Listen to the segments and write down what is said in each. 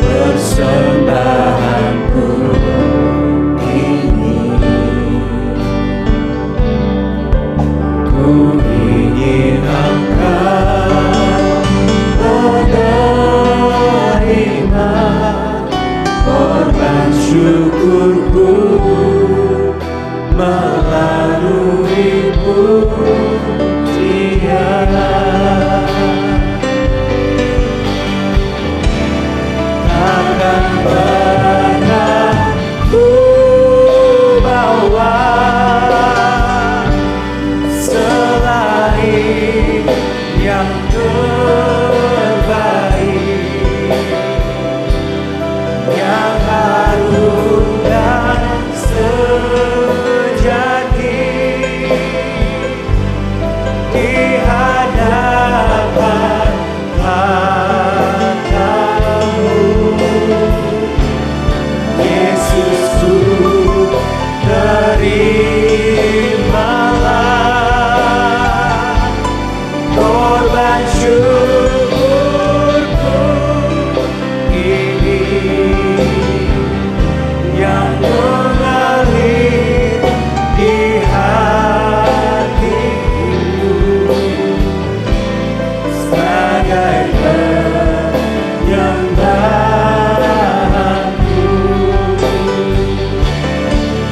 persembahanku ini, ku ingin Engkau menerima korban syukurku melalui pujian. Takkan pernah ku bawa selain yang terbaik, yang harum dan sejati di hadapan matamu. Yesusku, terimalah korban syukurku ini, yang mengalir di hatiku sebagai penyembahanku.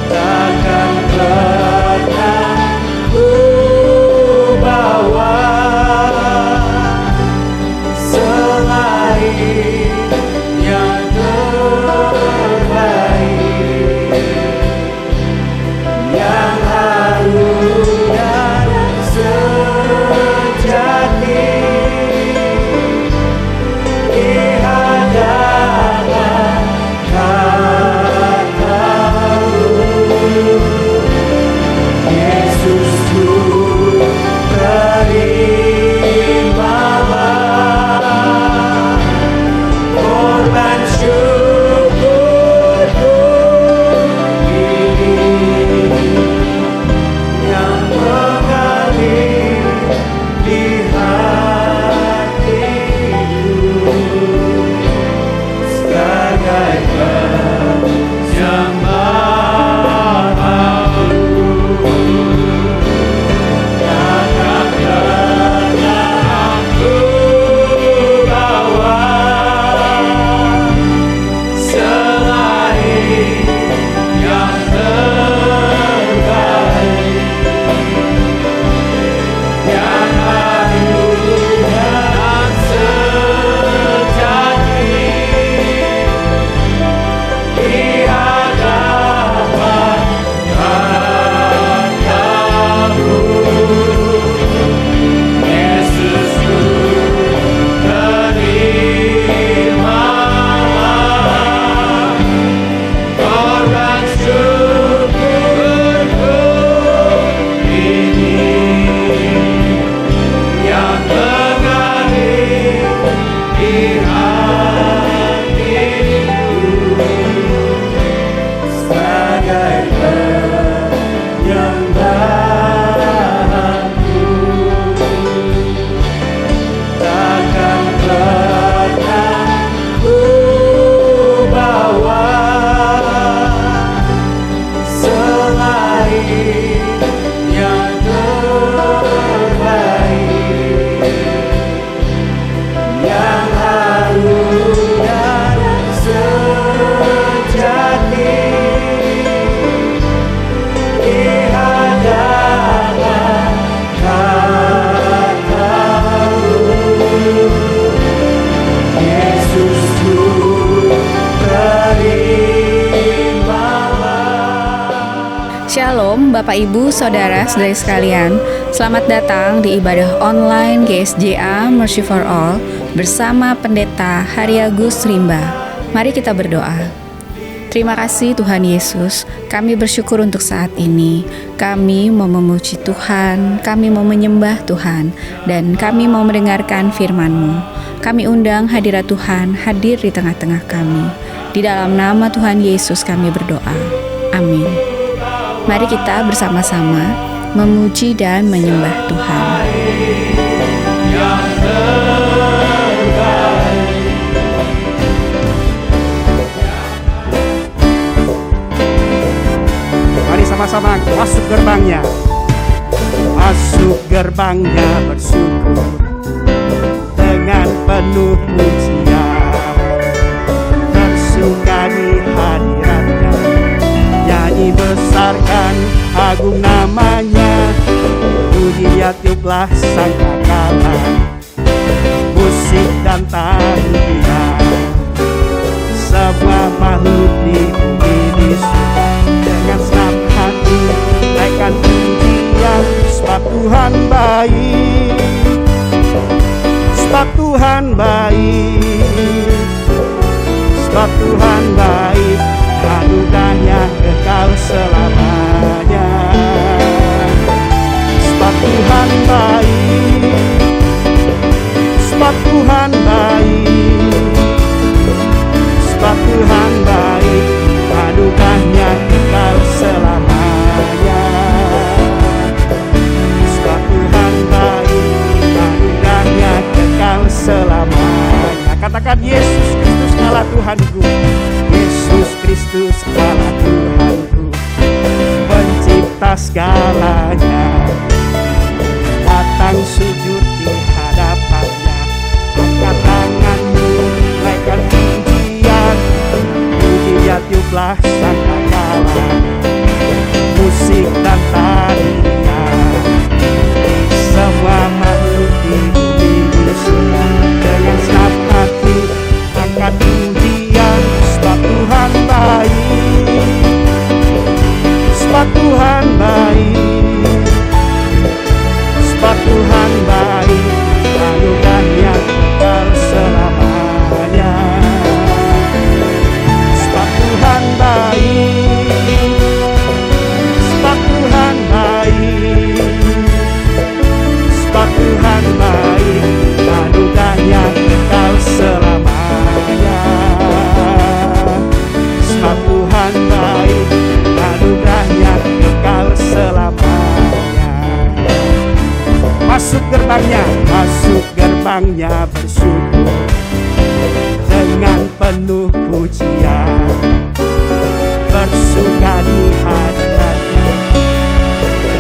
Takkan pernah ku bawa selain yang terbaik, yang harum dan sejati di hadapan katamu. Yesusku, terimalah korban syukurku ini, yang mengalir di hatiku sebagai penyembahanku. Takkan pernah ku bawa selain yang terbaik, yang harum dan sejati di hadapan katamu. Yesusku, terimalah korban syukurku ini, yang mengalir di hatiku sebagai penyembahanku. Takkan pernah ku bawa selain yang terbaik, yang harum dan sejati di hadapan katamu. Yesusku, terimalah. Shalom Bapak Ibu Saudara saudari sekalian. Selamat datang di ibadah online GSJA Mercy for All bersama Pendeta Haryagus Rimba. Mari kita berdoa. Terima kasih Tuhan Yesus, kami bersyukur untuk saat ini. Kami mau memuji Tuhan, kami mau menyembah Tuhan, dan kami mau mendengarkan firman-Mu. Kami undang hadirat Tuhan hadir di tengah-tengah kami. Di dalam nama Tuhan Yesus kami berdoa. Amin. Mari kita bersama-sama memuji dan menyembah Tuhan. Yang gerbangnya bersyukur dengan penuh pujian, bersuka di hadiratnya, nyanyi besarkan agung namanya, puji ya tiuplah sangkakala, musik dan tarian, semua makhluk di bumi di surga dengan senang hati naikkan pujian, sebab Tuhan baik, sebab Tuhan baik, sebab Tuhan baik, anugerahnya kekal selamanya. Sebab Tuhan baik, sebab Tuhan baik, sebab Tuhan baik, anugerahnya kekal selamanya. Sebab Tuhan baik, anugerahnya kekal selamanya. Katakan Yesus Kristus Allah Tuhanku, Yesus Kristus Allah Tuhanku, pencipta segalanya. Datang sujud di hadapannya, angkat tanganmu, naikkan pujian, puji ya tiuplah sangkakala, musik dan tarian, semua makhluk di bumi di surga dengan senang hati angkat pujian, sebab Tuhan baik, sebab Tuhan baik, sebab Tuhan baik, anugerahnya kekal selamanya. Sebab Tuhan baik, sebab Tuhan baik, sebab Tuhan baik, anugerahnya kekal selamanya. Sebab Tuhan baik, anugerahnya kekal selamanya. Masuk gerbangnya bersyukur dengan penuh pujian, bersuka di hadiratnya,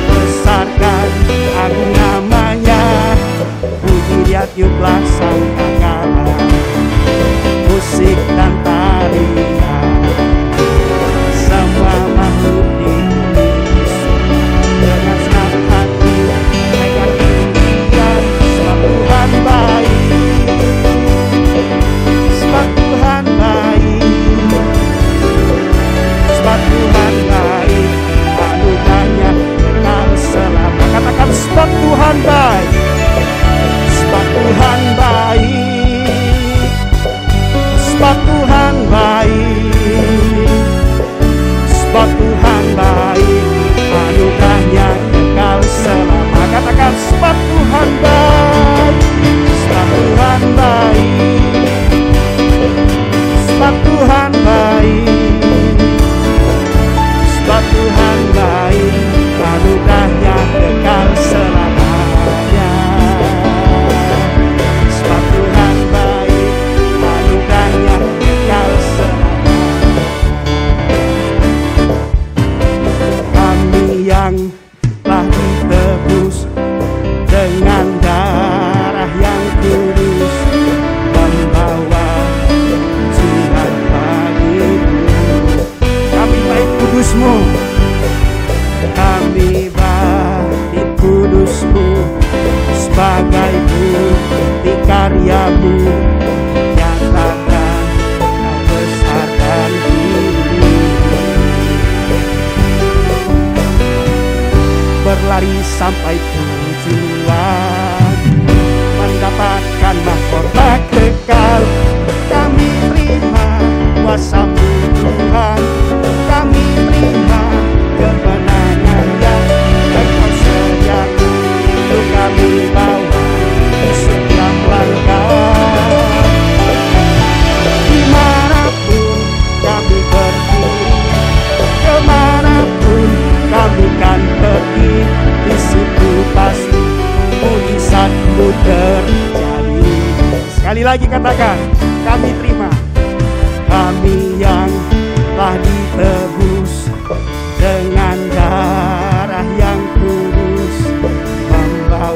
besarkan agung namanya, puji dia tiuplah sangkakala, musik dan tarian, semua makhluk di bumi di surga dengan senang hati naikkan pujian, sebab Tuhan baik, sebab Tuhan baik, sebab Tuhan baik, anugerahnya kekal selamanya. Katakan sebab Tuhan baik, sebab Tuhan baik, sebab Tuhan baik, sebab Tuhan baik, anugerahnya kekal selamanya. Katakan sebab Tuhan baik, sebab Tuhan baik, sebab Tuhan baik, sebab Tuhan baik, anugerahnya kekal selamanya. Sebab Tuhan baik, anugerahnya kekal selamanya. Kami yang telah ditebus dengan darah yang kudus, membawa pujian bagimu. Kami baik kudusmu, kami baik kudusmu, sebagai bukti karyamu, nyatakan kau besarkan diri. Berlari sampai tujuan, mendapatkan mahkota kekal. Kami terima kuasa-Mu Tuhan, kami terima kemenangan yang Engkau sediakan untuk kami bawa di setiap langkah. Dimanapun kami berdiri, kemanapun kami kan pergi, di situ pasti mujizat-Mu terjadi. Sekali lagi katakan, kami terima, kami yang telah ditebus dengan darah yang kudus, membawa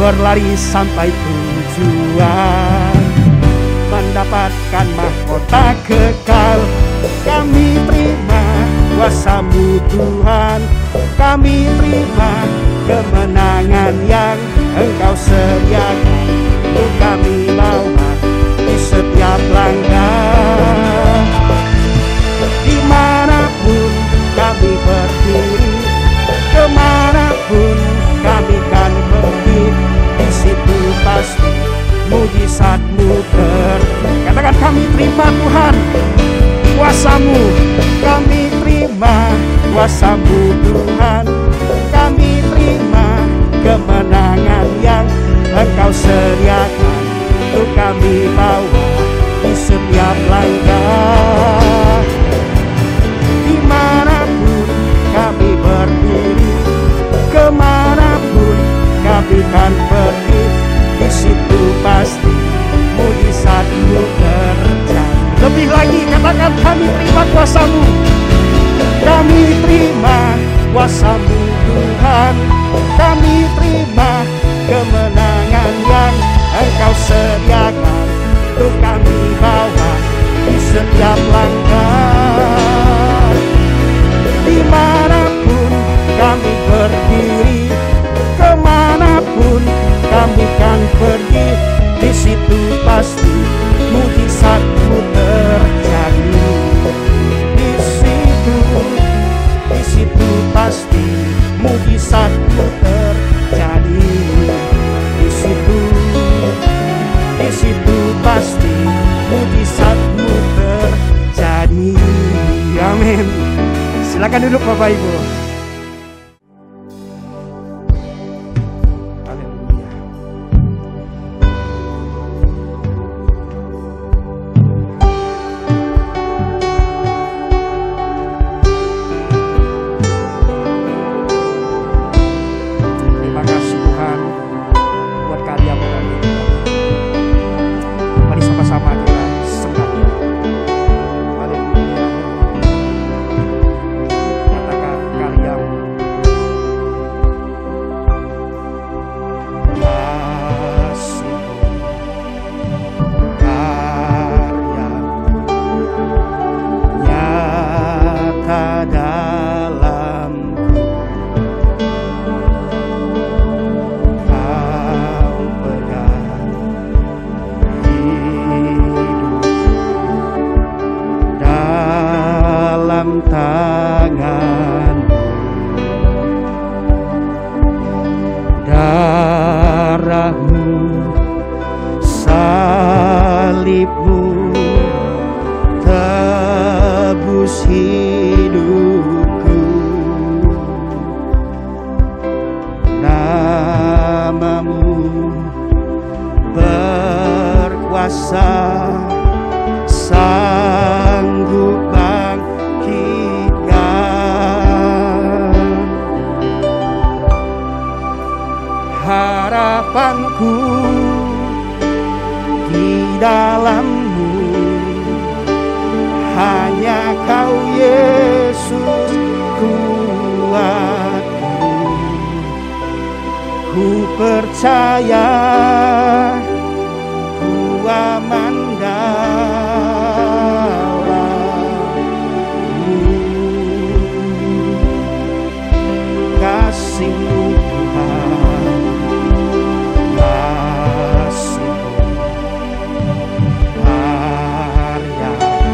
berlari sampai tujuan, mendapatkan mahkota kekal. Kami terima kuasa-Mu Tuhan, kami terima kemenangan yang Engkau sediakan untuk kami bawa di setiap langkah. Dimanapun kami berdiri, kemanapun kami kan pergi, di situ pasti mujizat-Mu katakan kami terima Tuhan kuasa-Mu, kami terima kuasa-Mu Tuhan, kami terima kemenangan yang Engkau sediakan untuk kami bawa di setiap langkah. Dimanapun kami berdiri, kemanapun kami kan pergi, di situ pasti mujizat-Mu terjadi. Lebih lagi katakan kami terima kuasa-Mu, kami terima kuasa-Mu Tuhan, kami terima kemenangan yang Engkau sediakan untuk kami bawa di setiap langkah. Dimanapun kami berdiri, kemanapun kami kan pergi, di situ pasti mujizat-Mu terjadi. Di situ pasti mujizat-Mu terjadi. Di situ pasti mujizat-Mu terjadi. Amin. Silakan duduk Bapak Ibu. Haleluya. Terima kasih Tuhan buat karya-Mu kami. Mari sama-sama kita sembah. Haleluya. Katakan karya-Mu. Kasih-Mu, karya-Mu nyata dalamku. Kau pegang hidup dalam tangan-Mu. Darah-Mu, salib-Mu tebus hidupku. Nama-Mu berkuasa, sanggup bangkitkan. Harapanku di dalam-Mu, hanya Kau Yesus kuatku. Ku percaya, ku aman dalam-Mu. Kasih-Mu Tuhan, kasih-Mu, karya-Mu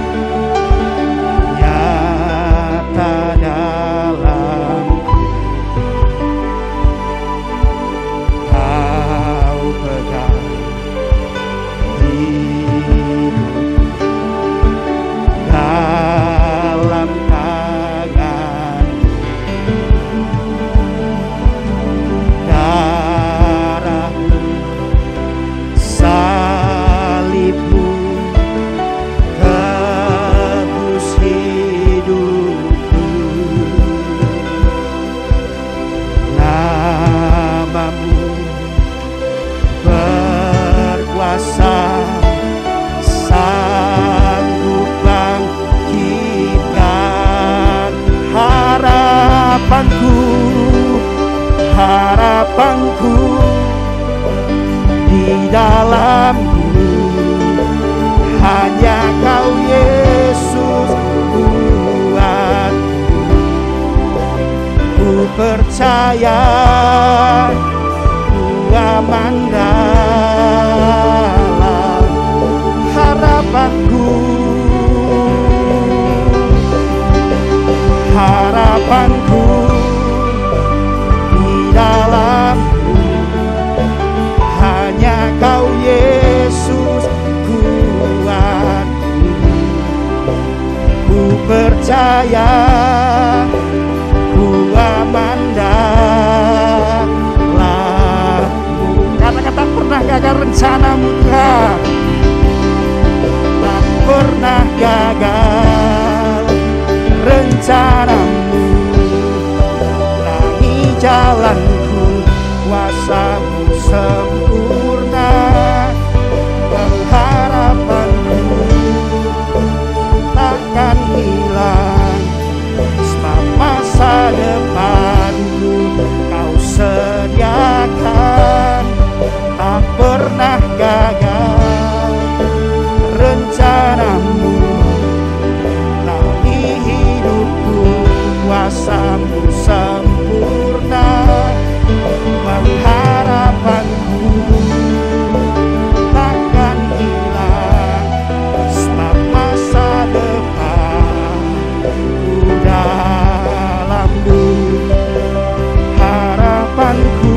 nyata dalamku. Kau pegang hidupku dalam tangan-Mu. Darah-Mu, salib-Mu tebus hidupku. Nama-Mu berkuasa, sanggup bangkitkan. Harapanku di dalamku. Hanya Kau Yesus kuatku. Ku percaya, ku aman dalam harapanku. Harapanku di dalamku. Hanya Kau Yesus kuatku. Ku percaya, ku aman dalammu. Kata-kata pernah gagal rencanamu Tuhan. Tak pernah gagal rencanamu. Terangi jalanku, kuasa-Mu sempurna. Pengharapanku takkan hilang. Sebab masa depanku Kau sediakan. Tak pernah gagal rencanamu. Melalui hidupku, kuasa-Mu sempurna. Pengharapanku takkan hilang. Sebab masa depanku dalam-Mu. Harapanku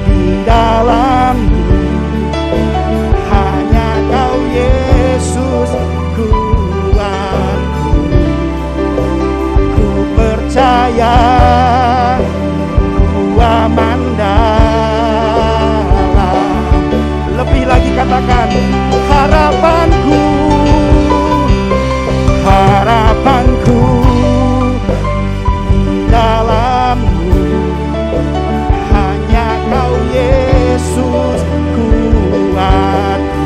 di dalam-Mu. Hanya Kau Yesus kuatku. Ku percaya, ku aman dalam. Lebih lagi katakan, harapanku. Harapanku di dalam-Mu. Hanya Kau Yesus kuatku.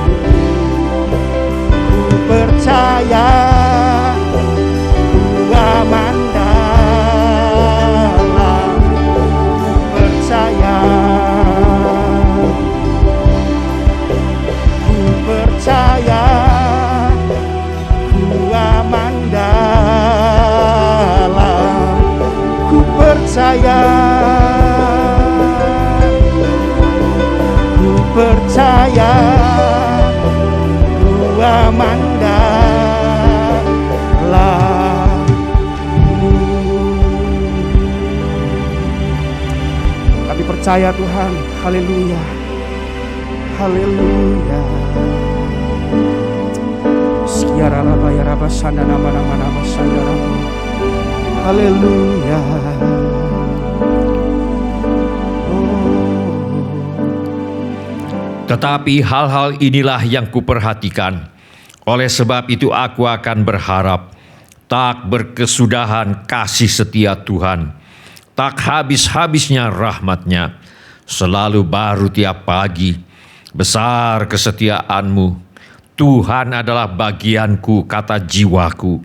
Ku percaya, ku aman dalam. Ku percaya, ku percaya, ku aman dalam. Ku percaya, ku percaya, ku aman dalam-Mu. Kami percaya Tuhan. Haleluya, haleluya. Sekiara raba ya raba sanda nama sanda raba. Haleluya. Tetapi hal-hal inilah yang kuperhatikan. Oleh sebab itu aku akan berharap. Tak berkesudahan kasih setia Tuhan. Tak habis-habisnya rahmat-Nya. Selalu baru tiap pagi. Besar kesetiaan-Mu. Tuhan adalah bagianku, kata jiwaku.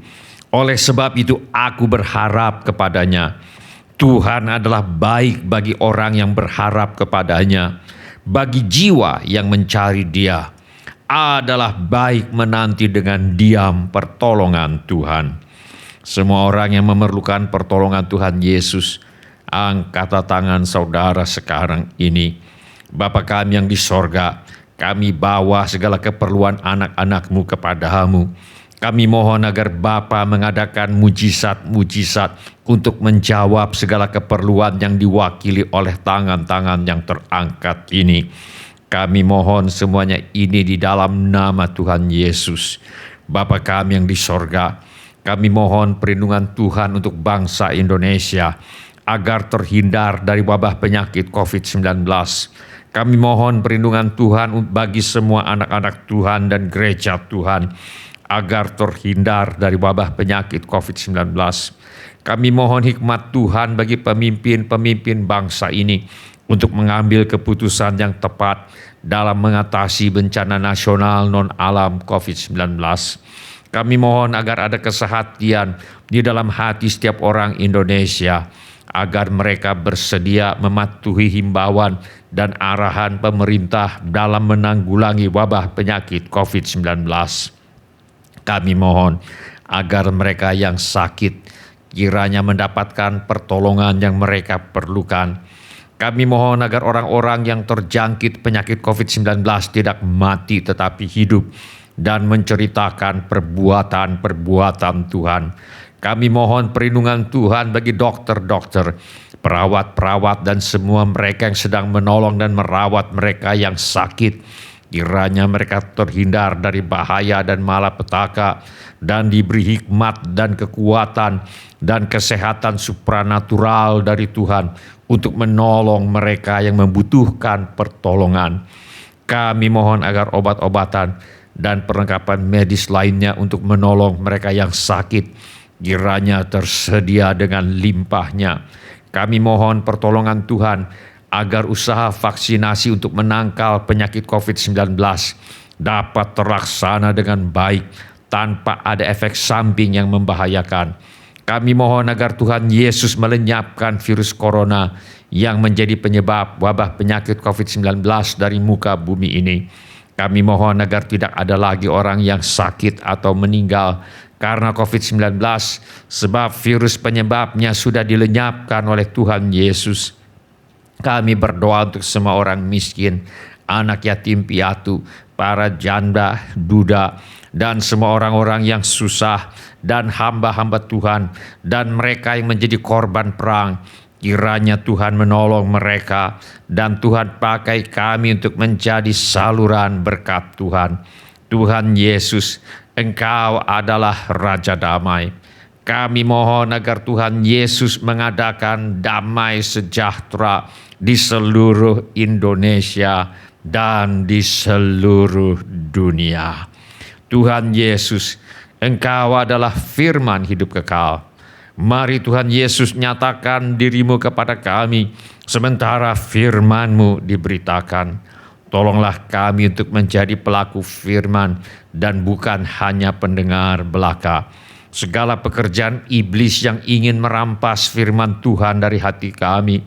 Oleh sebab itu aku berharap kepada-Nya. Tuhan adalah baik bagi orang yang berharap kepada-Nya. Bagi jiwa yang mencari Dia, adalah baik menanti dengan diam pertolongan Tuhan. Semua orang yang memerlukan pertolongan Tuhan Yesus, angkat tangan saudara sekarang ini. Bapa kami yang di sorga, kami bawa segala keperluan anak-anak-Mu kepada-Mu. Kami mohon agar Bapa mengadakan mujizat-mujizat untuk menjawab segala keperluan yang diwakili oleh tangan-tangan yang terangkat ini. Kami mohon semuanya ini di dalam nama Tuhan Yesus. Bapa kami yang di sorga, kami mohon perlindungan Tuhan untuk bangsa Indonesia agar terhindar dari wabah penyakit COVID-19. Kami mohon perlindungan Tuhan bagi semua anak-anak Tuhan dan gereja Tuhan agar terhindar dari wabah penyakit COVID-19. Kami mohon hikmat Tuhan bagi pemimpin-pemimpin bangsa ini untuk mengambil keputusan yang tepat dalam mengatasi bencana nasional non-alam COVID-19. Kami mohon agar ada kesehatan di dalam hati setiap orang Indonesia, agar mereka bersedia mematuhi himbauan dan arahan pemerintah dalam menanggulangi wabah penyakit COVID-19. Kami mohon agar mereka yang sakit kiranya mendapatkan pertolongan yang mereka perlukan. Kami mohon agar orang-orang yang terjangkit penyakit COVID-19 tidak mati tetapi hidup dan menceritakan perbuatan-perbuatan Tuhan. Kami mohon perlindungan Tuhan bagi dokter-dokter, perawat-perawat dan semua mereka yang sedang menolong dan merawat mereka yang sakit. Kiranya mereka terhindar dari bahaya dan malapetaka dan diberi hikmat dan kekuatan dan kesehatan supranatural dari Tuhan untuk menolong mereka yang membutuhkan pertolongan. Kami mohon agar obat-obatan dan perlengkapan medis lainnya untuk menolong mereka yang sakit kiranya tersedia dengan limpahnya. Kami mohon pertolongan Tuhan agar usaha vaksinasi untuk menangkal penyakit COVID-19 dapat terlaksana dengan baik tanpa ada efek samping yang membahayakan. Kami mohon agar Tuhan Yesus melenyapkan virus corona yang menjadi penyebab wabah penyakit COVID-19 dari muka bumi ini. Kami mohon agar tidak ada lagi orang yang sakit atau meninggal karena COVID-19 sebab virus penyebabnya sudah dilenyapkan oleh Tuhan Yesus. Kami berdoa untuk semua orang miskin, anak yatim piatu, para janda, duda, dan semua orang-orang yang susah dan hamba-hamba Tuhan dan mereka yang menjadi korban perang. Kiranya Tuhan menolong mereka dan Tuhan pakai kami untuk menjadi saluran berkat Tuhan. Tuhan Yesus, Engkau adalah Raja Damai. Kami mohon agar Tuhan Yesus mengadakan damai sejahtera di seluruh Indonesia dan di seluruh dunia. Tuhan Yesus, Engkau adalah firman hidup kekal. Mari Tuhan Yesus nyatakan dirimu kepada kami sementara firman-Mu diberitakan. Tolonglah kami untuk menjadi pelaku firman dan bukan hanya pendengar belaka. Segala pekerjaan iblis yang ingin merampas firman Tuhan dari hati kami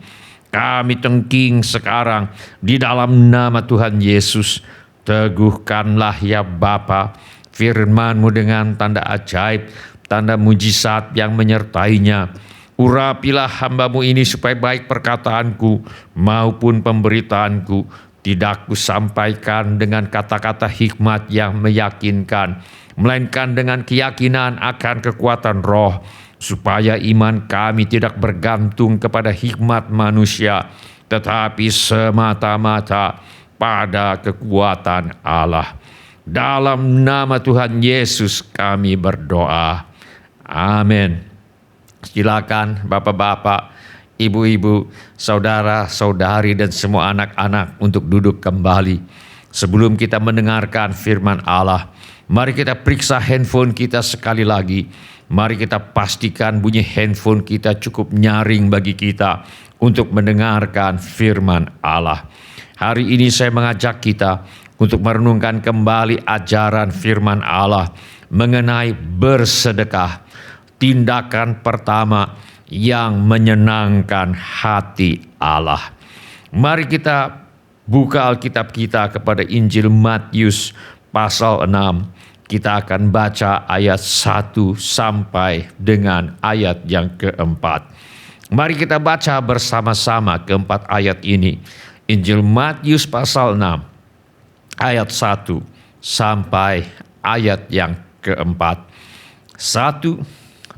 tengking sekarang di dalam nama Tuhan Yesus. Teguhkanlah ya Bapa firman-Mu dengan tanda ajaib, tanda mujizat yang menyertainya. Urapilah hamba-Mu ini supaya baik perkataanku maupun pemberitaanku tidak kusampaikan dengan kata-kata hikmat yang meyakinkan, melainkan dengan keyakinan akan kekuatan roh, supaya iman kami tidak bergantung kepada hikmat manusia, tetapi semata-mata pada kekuatan Allah. Dalam nama Tuhan Yesus kami berdoa. Amin. Silakan Bapak-bapak, Ibu-ibu, saudara-saudari dan semua anak-anak untuk duduk kembali. Sebelum kita mendengarkan firman Allah, mari kita periksa handphone kita sekali lagi. Mari kita pastikan bunyi handphone kita cukup nyaring bagi kita untuk mendengarkan firman Allah. Hari ini saya mengajak kita untuk merenungkan kembali ajaran firman Allah mengenai bersedekah. Tindakan pertama yang menyenangkan hati Allah. Mari kita buka Alkitab kita kepada Injil Matius pasal 6. Kita akan baca ayat 1 sampai dengan ayat yang keempat. Mari kita baca bersama-sama keempat ayat ini. Injil Matius pasal 6 ayat 1 sampai ayat yang keempat. 1,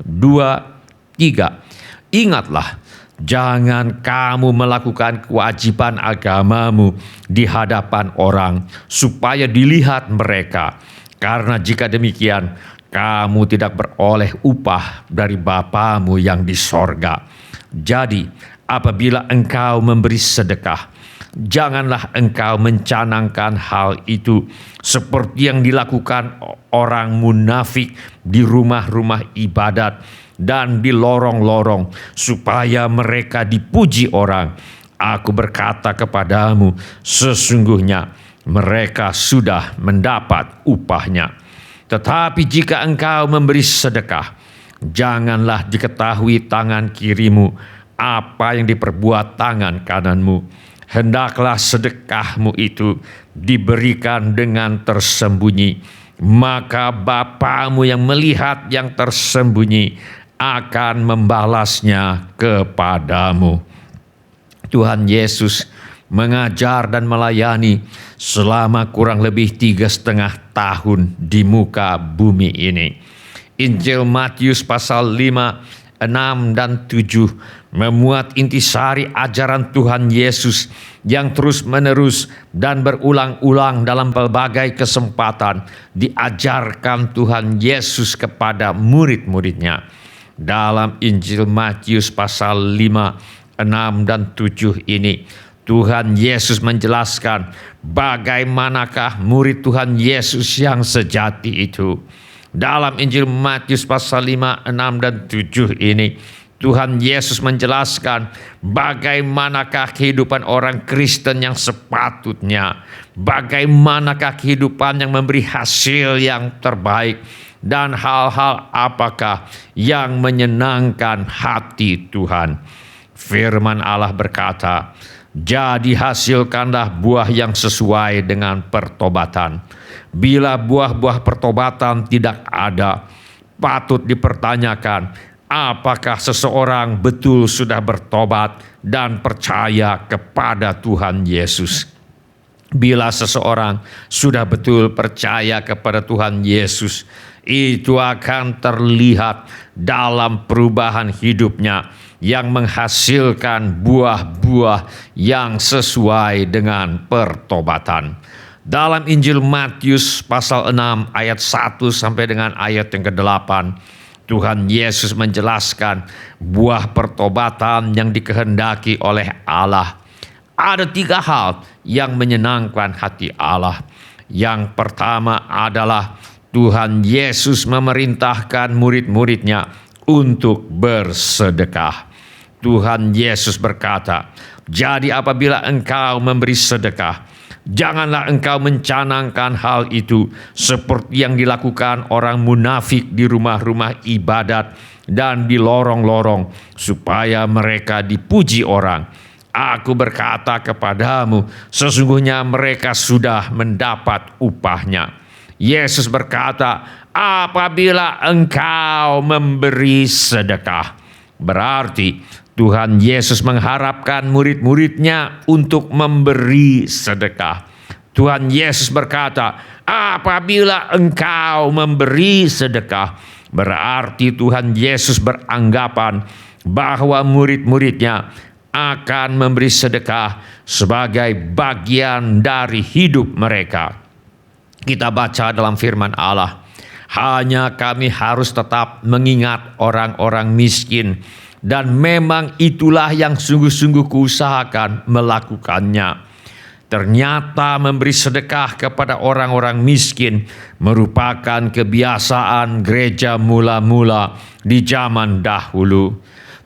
2, 3. Ingatlah, jangan kamu melakukan kewajiban agamamu di hadapan orang supaya dilihat mereka. Karena jika demikian, kamu tidak beroleh upah dari Bapamu yang di sorga. Jadi, apabila engkau memberi sedekah, janganlah engkau mencanangkan hal itu seperti yang dilakukan orang munafik di rumah-rumah ibadat dan di lorong-lorong supaya mereka dipuji orang. Aku berkata kepadamu, sesungguhnya mereka sudah mendapat upahnya. Tetapi jika engkau memberi sedekah, janganlah diketahui tangan kirimu apa yang diperbuat tangan kananmu. Hendaklah sedekahmu itu diberikan dengan tersembunyi, maka Bapamu yang melihat yang tersembunyi akan membalasnya kepadamu. Tuhan Yesus mengajar dan melayani selama kurang lebih 3,5 tahun di muka bumi ini. Injil Matius pasal 5, 6 dan 7 memuat intisari ajaran Tuhan Yesus yang terus-menerus dan berulang-ulang dalam berbagai kesempatan diajarkan Tuhan Yesus kepada murid-muridnya. Dalam Injil Matius pasal 5, 6 dan 7 ini, Tuhan Yesus menjelaskan bagaimanakah murid Tuhan Yesus yang sejati itu. Dalam Injil Matius pasal 5, 6 dan 7 ini, Tuhan Yesus menjelaskan bagaimanakah kehidupan orang Kristen yang sepatutnya, bagaimanakah kehidupan yang memberi hasil yang terbaik, dan hal-hal apakah yang menyenangkan hati Tuhan. Firman Allah berkata, "Jadi hasilkanlah buah yang sesuai dengan pertobatan. Bila buah-buah pertobatan tidak ada, patut dipertanyakan apakah seseorang betul sudah bertobat dan percaya kepada Tuhan Yesus." Bila seseorang sudah betul percaya kepada Tuhan Yesus, itu akan terlihat dalam perubahan hidupnya yang menghasilkan buah-buah yang sesuai dengan pertobatan. Dalam Injil Matius pasal 6 ayat 1 sampai dengan ayat yang ke-8, Tuhan Yesus menjelaskan buah pertobatan yang dikehendaki oleh Allah. Ada 3 hal yang menyenangkan hati Allah. Yang pertama adalah Tuhan Yesus memerintahkan murid-muridnya untuk bersedekah. Tuhan Yesus berkata, "Jadi apabila engkau memberi sedekah, janganlah engkau mencanangkan hal itu seperti yang dilakukan orang munafik di rumah-rumah ibadat dan di lorong-lorong, supaya mereka dipuji orang. Aku berkata kepadamu, sesungguhnya mereka sudah mendapat upahnya." Yesus berkata, apabila engkau memberi sedekah, berarti Tuhan Yesus mengharapkan murid-muridnya untuk memberi sedekah. Tuhan Yesus berkata, apabila engkau memberi sedekah, berarti Tuhan Yesus beranggapan bahwa murid-muridnya akan memberi sedekah sebagai bagian dari hidup mereka. Kita baca dalam firman Allah, hanya kami harus tetap mengingat orang-orang miskin, dan memang itulah yang sungguh-sungguh kuusahakan melakukannya. Ternyata memberi sedekah kepada orang-orang miskin merupakan kebiasaan gereja mula-mula di zaman dahulu.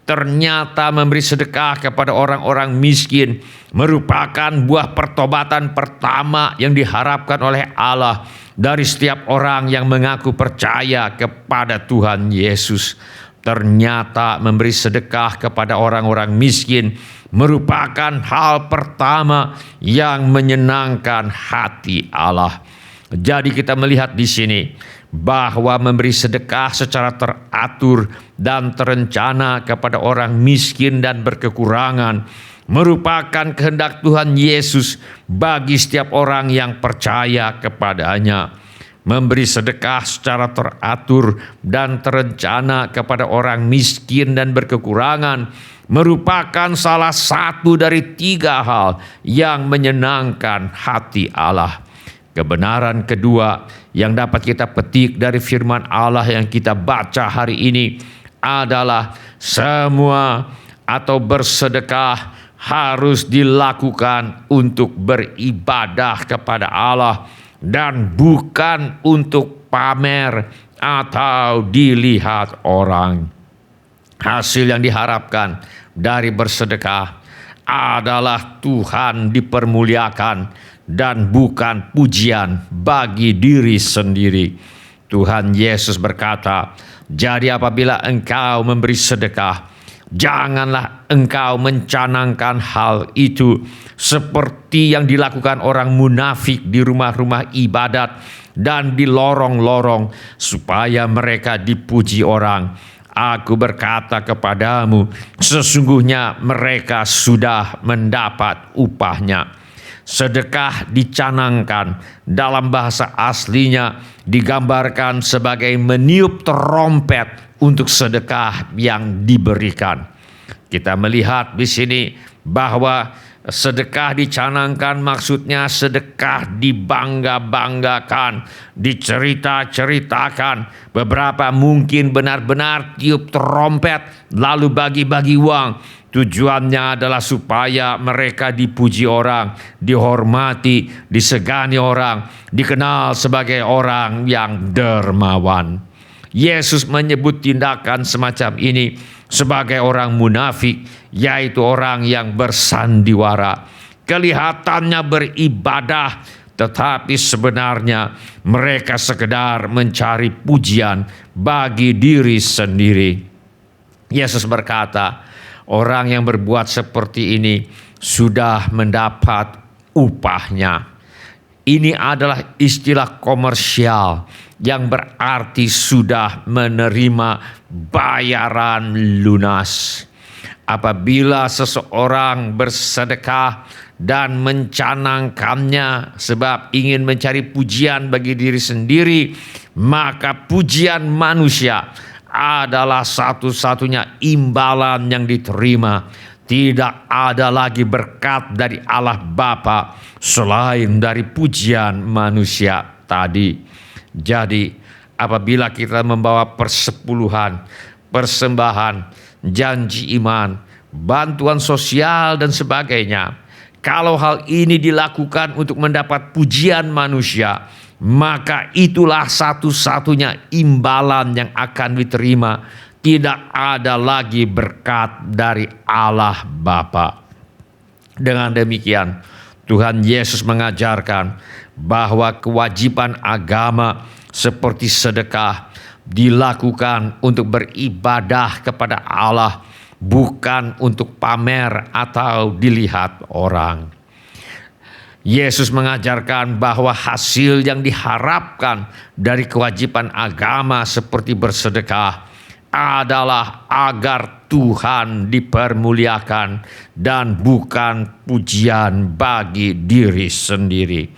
Ternyata memberi sedekah kepada orang-orang miskin merupakan buah pertobatan pertama yang diharapkan oleh Allah dari setiap orang yang mengaku percaya kepada Tuhan Yesus. Ternyata memberi sedekah kepada orang-orang miskin merupakan hal pertama yang menyenangkan hati Allah. Jadi kita melihat di sini bahwa memberi sedekah secara teratur dan terencana kepada orang miskin dan berkekurangan merupakan kehendak Tuhan Yesus bagi setiap orang yang percaya kepadanya. Memberi sedekah secara teratur dan terencana kepada orang miskin dan berkekurangan merupakan salah satu dari 3 hal yang menyenangkan hati Allah. Kebenaran kedua yang dapat kita petik dari firman Allah yang kita baca hari ini adalah semua atau bersedekah harus dilakukan untuk beribadah kepada Allah dan bukan untuk pamer atau dilihat orang. Hasil yang diharapkan dari bersedekah adalah Tuhan dipermuliakan dan bukan pujian bagi diri sendiri. Tuhan Yesus berkata, jadi apabila engkau memberi sedekah, Janganlah engkau mencanangkan hal itu seperti yang dilakukan orang munafik di rumah-rumah ibadat dan di lorong-lorong supaya mereka dipuji orang. Aku berkata kepadamu, sesungguhnya mereka sudah mendapat upahnya. Sedekah dicanangkan, dalam bahasa aslinya digambarkan sebagai meniup trompet untuk sedekah yang diberikan. Kita melihat di sini bahwa sedekah dicanangkan maksudnya sedekah dibangga-banggakan, dicerita-ceritakan. Beberapa mungkin benar-benar tiup trompet lalu bagi-bagi uang. Tujuannya adalah supaya mereka dipuji orang, dihormati, disegani orang, dikenal sebagai orang yang dermawan. Yesus menyebut tindakan semacam ini sebagai orang munafik, yaitu orang yang bersandiwara. Kelihatannya beribadah, tetapi sebenarnya mereka sekedar mencari pujian bagi diri sendiri. Yesus berkata, orang yang berbuat seperti ini sudah mendapat upahnya. Ini adalah istilah komersial yang berarti sudah menerima bayaran lunas. Apabila seseorang bersedekah dan mencanangkannya sebab ingin mencari pujian bagi diri sendiri, maka pujian manusia adalah satu-satunya imbalan yang diterima. Tidak ada lagi berkat dari Allah Bapa selain dari pujian manusia tadi. Jadi apabila kita membawa persepuluhan, persembahan, janji iman, bantuan sosial dan sebagainya, kalau hal ini dilakukan untuk mendapat pujian manusia, maka itulah satu-satunya imbalan yang akan diterima. Tidak ada lagi berkat dari Allah Bapa. Dengan demikian, Tuhan Yesus mengajarkan bahwa kewajiban agama seperti sedekah dilakukan untuk beribadah kepada Allah, bukan untuk pamer atau dilihat orang. Yesus mengajarkan bahwa hasil yang diharapkan dari kewajiban agama seperti bersedekah adalah agar Tuhan dipermuliakan dan bukan pujian bagi diri sendiri.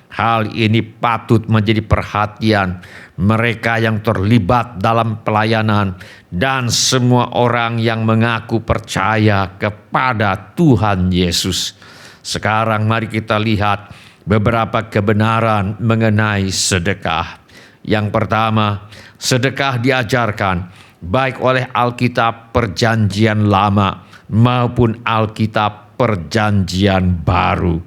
Hal ini patut menjadi perhatian mereka yang terlibat dalam pelayanan dan semua orang yang mengaku percaya kepada Tuhan Yesus. Sekarang mari kita lihat beberapa kebenaran mengenai sedekah. Yang pertama, sedekah diajarkan baik oleh Alkitab Perjanjian Lama maupun Alkitab Perjanjian Baru.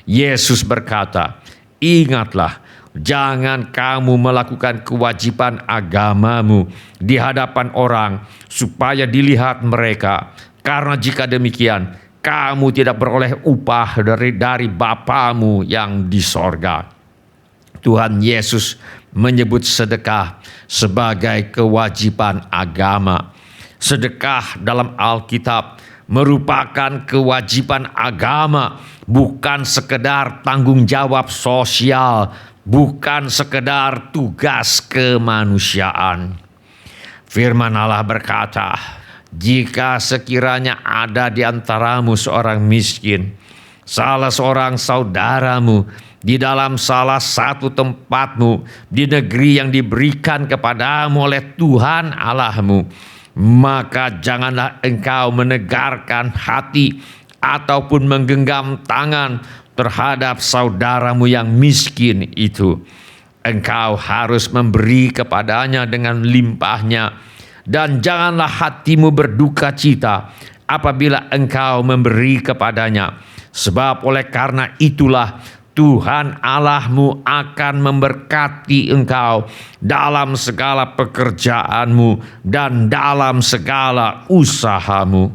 Yesus berkata, ingatlah, jangan kamu melakukan kewajiban agamamu di hadapan orang supaya dilihat mereka. Karena jika demikian, kamu tidak beroleh upah dari Bapamu yang di sorga. Tuhan Yesus menyebut sedekah sebagai kewajiban agama. Sedekah dalam Alkitab merupakan kewajiban agama, bukan sekedar tanggung jawab sosial, bukan sekedar tugas kemanusiaan. Firman Allah berkata, jika sekiranya ada di antaramu seorang miskin, salah seorang saudaramu di dalam salah satu tempatmu di negeri yang diberikan kepadamu oleh Tuhan Allahmu, maka janganlah engkau menegarkan hati ataupun menggenggam tangan terhadap saudaramu yang miskin itu. Engkau harus memberi kepadanya dengan limpahnya, dan janganlah hatimu berduka cita apabila engkau memberi kepadanya, sebab oleh karena itulah Tuhan Allahmu akan memberkati engkau dalam segala pekerjaanmu dan dalam segala usahamu.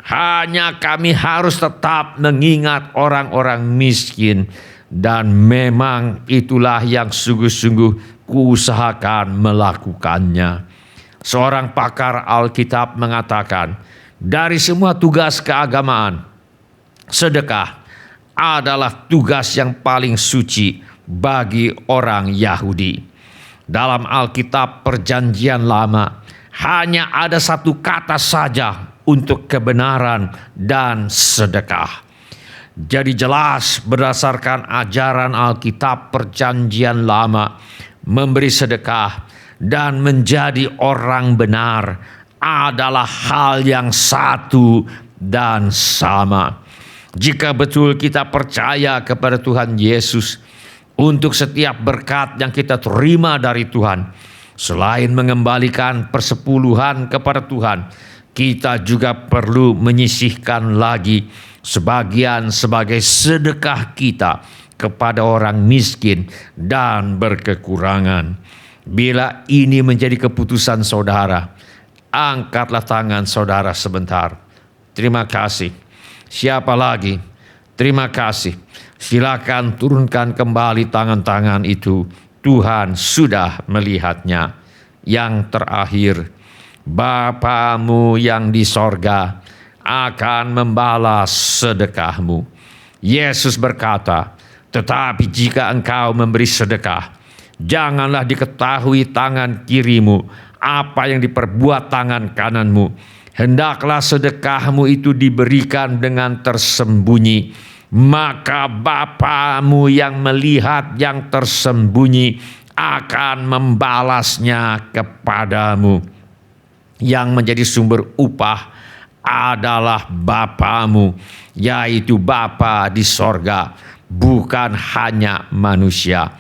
Hanya kami harus tetap mengingat orang-orang miskin, dan memang itulah yang sungguh-sungguh kuusahakan melakukannya. Seorang pakar Alkitab mengatakan, dari semua tugas keagamaan, sedekah adalah tugas yang paling suci bagi orang Yahudi. Dalam Alkitab Perjanjian Lama hanya ada satu kata saja untuk kebenaran dan sedekah. Jadi jelas berdasarkan ajaran Alkitab Perjanjian Lama, memberi sedekah dan menjadi orang benar adalah hal yang satu dan sama. Jika betul kita percaya kepada Tuhan Yesus, untuk setiap berkat yang kita terima dari Tuhan, selain mengembalikan persepuluhan kepada Tuhan, kita juga perlu menyisihkan lagi sebagian sebagai sedekah kita kepada orang miskin dan berkekurangan. Bila ini menjadi keputusan saudara, angkatlah tangan saudara sebentar. Terima kasih. Siapa lagi? Terima kasih. Silakan turunkan kembali tangan-tangan itu. Tuhan sudah melihatnya. Yang terakhir, Bapamu yang di sorga akan membalas sedekahmu. Yesus berkata, tetapi jika engkau memberi sedekah, janganlah diketahui tangan kirimu apa yang diperbuat tangan kananmu. Hendaklah sedekahmu itu diberikan dengan tersembunyi, maka Bapamu yang melihat yang tersembunyi akan membalasnya kepadamu. Yang menjadi sumber upah adalah Bapamu, yaitu Bapa di sorga, bukan hanya manusia.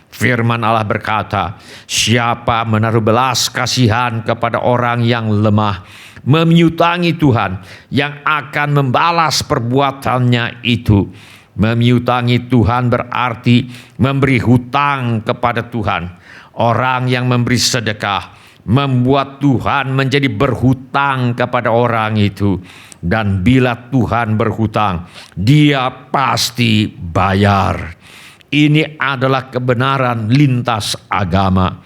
Firman Allah berkata, siapa menaruh belas kasihan kepada orang yang lemah, memiutangi Tuhan yang akan membalas perbuatannya itu. Memiutangi Tuhan berarti memberi hutang kepada Tuhan. Orang yang memberi sedekah membuat Tuhan menjadi berhutang kepada orang itu. Dan bila Tuhan berhutang, Dia pasti bayar. Ini adalah kebenaran lintas agama.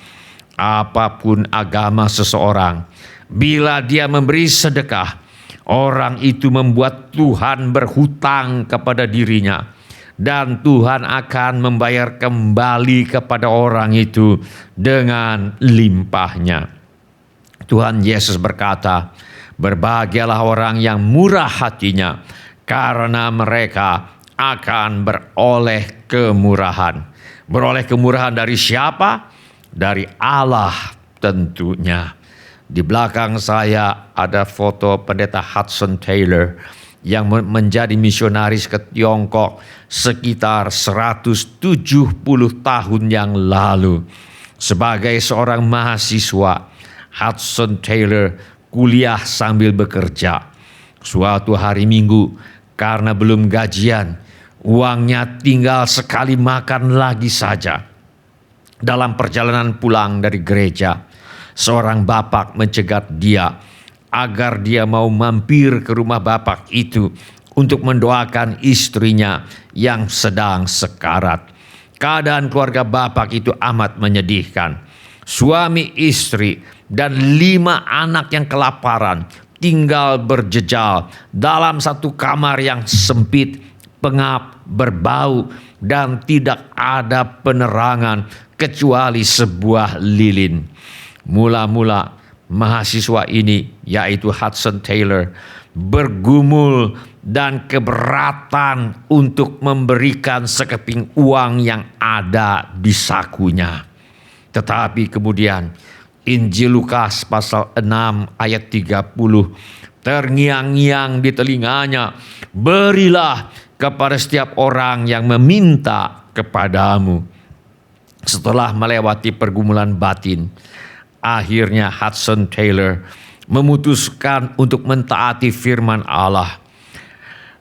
Apapun agama seseorang, bila dia memberi sedekah, orang itu membuat Tuhan berhutang kepada dirinya. Dan Tuhan akan membayar kembali kepada orang itu dengan limpahnya. Tuhan Yesus berkata, berbahagialah orang yang murah hatinya, karena mereka akan beroleh kemurahan. Beroleh kemurahan dari siapa? Dari Allah tentunya. Di belakang saya ada foto pendeta Hudson Taylor yang menjadi misionaris ke Tiongkok sekitar 170 tahun yang lalu. Sebagai seorang mahasiswa, Hudson Taylor kuliah sambil bekerja. Suatu hari Minggu, karena belum gajian, uangnya tinggal sekali makan lagi saja. Dalam perjalanan pulang dari gereja, seorang bapak mencegat dia agar dia mau mampir ke rumah bapak itu untuk mendoakan istrinya yang sedang sekarat. Keadaan keluarga bapak itu amat menyedihkan. Suami, istri, dan 5 anak yang kelaparan tinggal berjejal dalam satu kamar yang sempit, pengap, berbau, dan tidak ada penerangan kecuali sebuah lilin. Mula-mula mahasiswa ini, yaitu Hudson Taylor, bergumul dan keberatan untuk memberikan sekeping uang yang ada di sakunya. Tetapi kemudian Injil Lukas pasal 6 ayat 30 terngiang-ngiang di telinganya, berilah kepada setiap orang yang meminta kepadamu. Setelah melewati pergumulan batin, akhirnya Hudson Taylor memutuskan untuk mentaati firman Allah.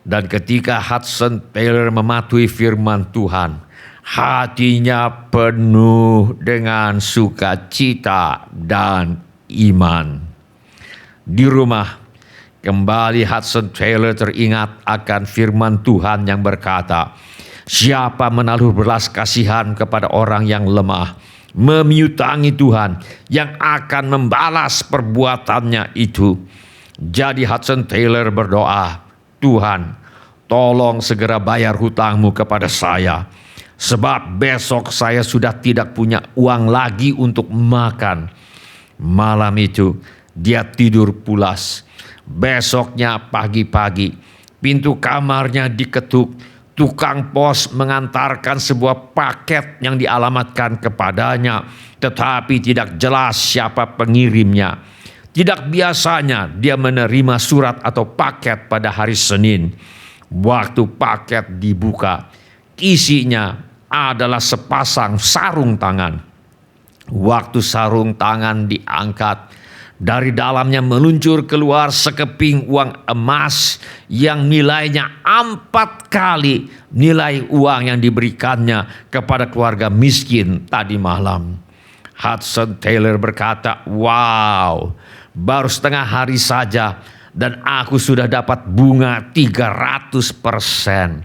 Dan ketika Hudson Taylor mematuhi firman Tuhan, hatinya penuh dengan sukacita dan iman. Di rumah, kembali Hudson Taylor teringat akan firman Tuhan yang berkata, siapa menaruh belas kasihan kepada orang yang lemah, memiutangi Tuhan yang akan membalas perbuatannya itu. Jadi Hudson Taylor berdoa, Tuhan, tolong segera bayar hutangmu kepada saya, sebab besok saya sudah tidak punya uang lagi untuk makan. Malam itu dia tidur pulas. Besoknya pagi-pagi pintu kamarnya diketuk. Tukang pos mengantarkan sebuah paket yang dialamatkan kepadanya, tetapi tidak jelas siapa pengirimnya. Tidak biasanya dia menerima surat atau paket pada hari Senin. Waktu paket dibuka, isinya adalah sepasang sarung tangan. Waktu sarung tangan diangkat, dari dalamnya meluncur keluar sekeping uang emas yang nilainya 4 kali nilai uang yang diberikannya kepada keluarga miskin tadi malam. Hudson Taylor berkata, wow, baru setengah hari saja dan aku sudah dapat bunga 300%.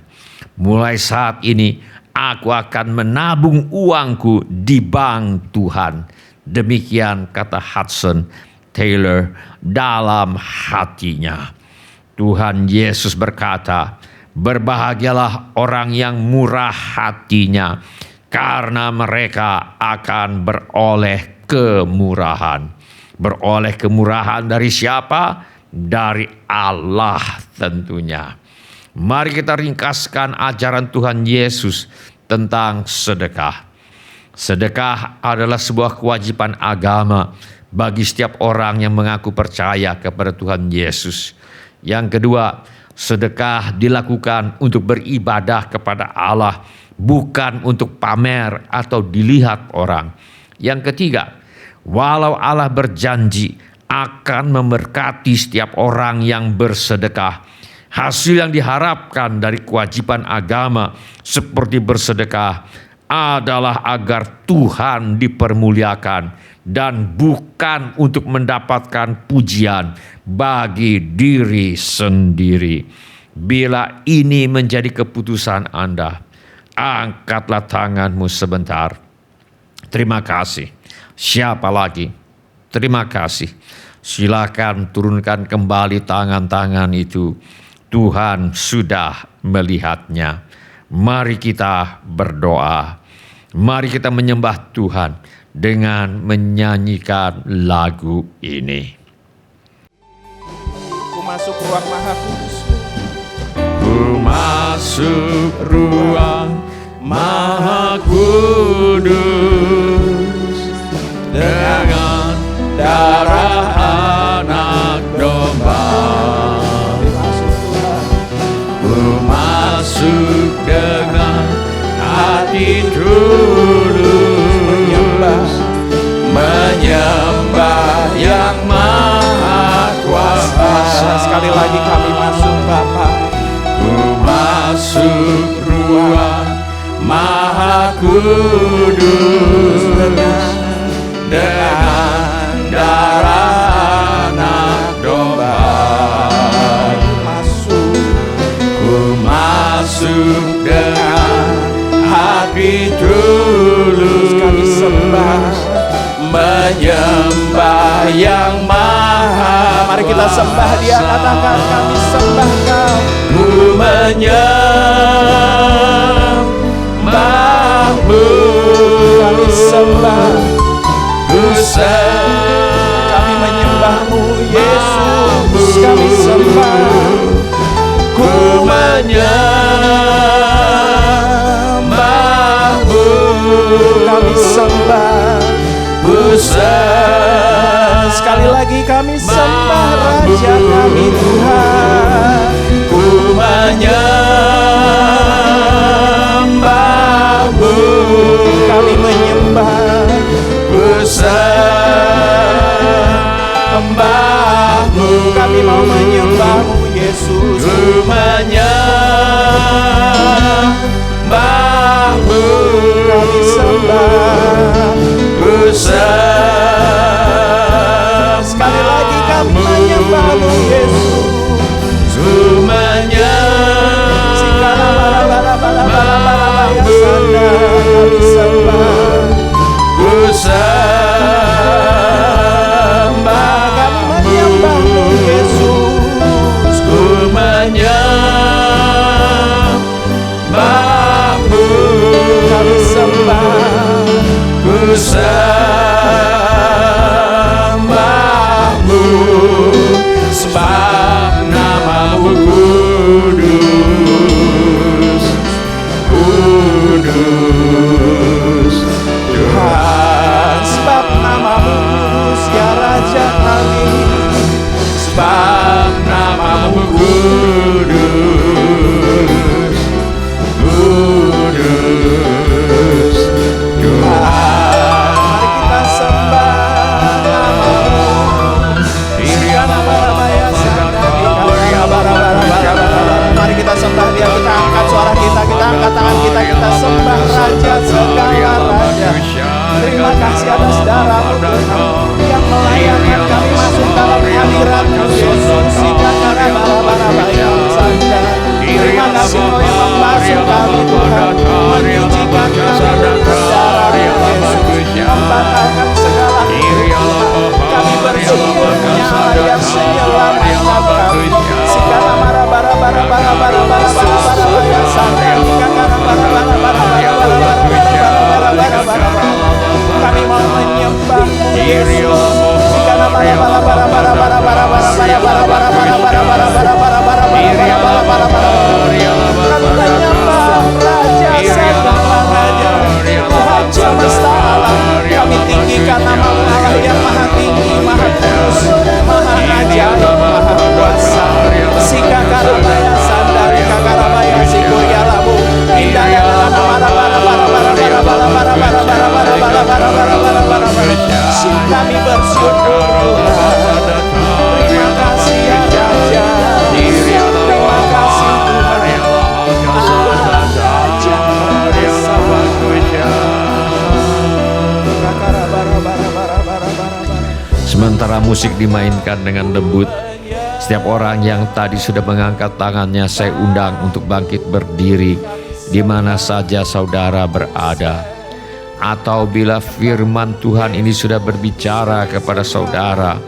Mulai saat ini aku akan menabung uangku di bank Tuhan. Demikian kata Hudson Taylor dalam hatinya. Tuhan Yesus berkata, berbahagialah orang yang murah hatinya, karena mereka akan beroleh kemurahan. Beroleh kemurahan dari siapa? Dari Allah tentunya. Mari kita ringkaskan ajaran Tuhan Yesus tentang sedekah. Sedekah adalah sebuah kewajiban agama bagi setiap orang yang mengaku percaya kepada Tuhan Yesus. Yang kedua, sedekah dilakukan untuk beribadah kepada Allah, bukan untuk pamer atau dilihat orang. Yang ketiga, walau Allah berjanji akan memberkati setiap orang yang bersedekah, hasil yang diharapkan dari kewajiban agama seperti bersedekah adalah agar Tuhan dipermuliakan dan bukan untuk mendapatkan pujian bagi diri sendiri. Bila ini menjadi keputusan Anda, angkatlah tanganmu sebentar. Terima kasih. Siapa lagi? Terima kasih. Silakan turunkan kembali tangan-tangan itu. Tuhan sudah melihatnya. Mari kita berdoa. Mari kita menyembah Tuhan dengan menyanyikan lagu ini. Ku masuk ruang maha kudus. Ku masuk ruang maha kudus dengan darah anak domba. Ku masuk dengan hati tulus menyembah yang maha kuasa. Sekali lagi kami masuk Bapa. Ku masuk ruang maha kudus dengan darah anak domba. Ku masuk dengan hati tulus kami sembah, menyembah yang maha. Mari kita sembah Dia, katakan kami sembah Kau. Ku menyembah-Mu, Kami sembah, ku kami menyembah-Mu Yesus. Kami sembah, ku menyembah-Mu, kami sembah. ku Sekali lagi kami sembah Raja kami Tuhan. ku menyembah-Mu, Kami menyembah, ku sembah-Mu, kami mau menyembah-Mu Yesus. ku menyembah-Mu, Kami sembah, ku sekali lagi kami menyembah-Mu Yesus. ku Kami sembah, ku sembah, kami menyembah-Mu Yesus. Kami mau menyembah-Mu Yesus. Kami menyembah Raja segala raja, Tuhan semesta alam. Kami tinggikan nama-Mu Allah yang maha tinggi, maha kudus, maha ajaib, maha kuasa. Sika karabaya sandari kakarabaya sikuria labu. Indaya nama kami bersyukur Tuhan. Terima kasih ya Raja. Terima kasih Sementara musik dimainkan dengan lembut, setiap orang yang tadi sudah mengangkat tangannya saya undang untuk bangkit berdiri di mana saja saudara berada. Atau bila firman Tuhan ini sudah berbicara kepada saudara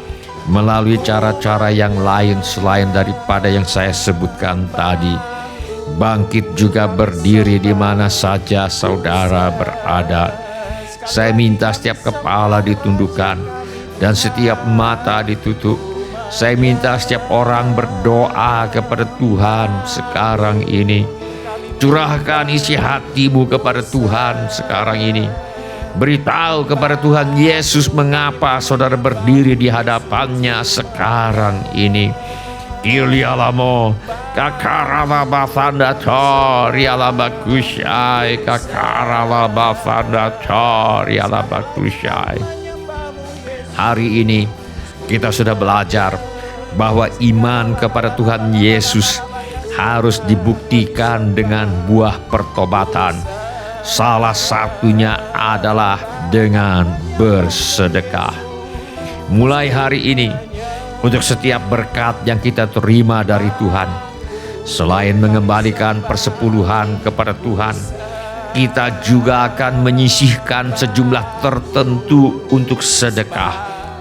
melalui cara-cara yang lain selain daripada yang saya sebutkan tadi, bangkit juga berdiri di mana saja saudara berada. Saya minta setiap kepala ditundukkan dan setiap mata ditutup. Saya minta setiap orang berdoa kepada Tuhan sekarang ini. Curahkan isi hatimu kepada Tuhan sekarang ini. Beritahu kepada Tuhan Yesus mengapa saudara berdiri di hadapannya sekarang ini. Ilialamo kakarala bafanda toriala bakushai kakarala bafanda toriala bakushai. Hari ini kita sudah belajar bahwa iman kepada Tuhan Yesus harus dibuktikan dengan buah pertobatan. Salah satunya adalah dengan bersedekah. Mulai hari ini, untuk setiap berkat yang kita terima dari Tuhan, selain mengembalikan persepuluhan kepada Tuhan, kita juga akan menyisihkan sejumlah tertentu untuk sedekah,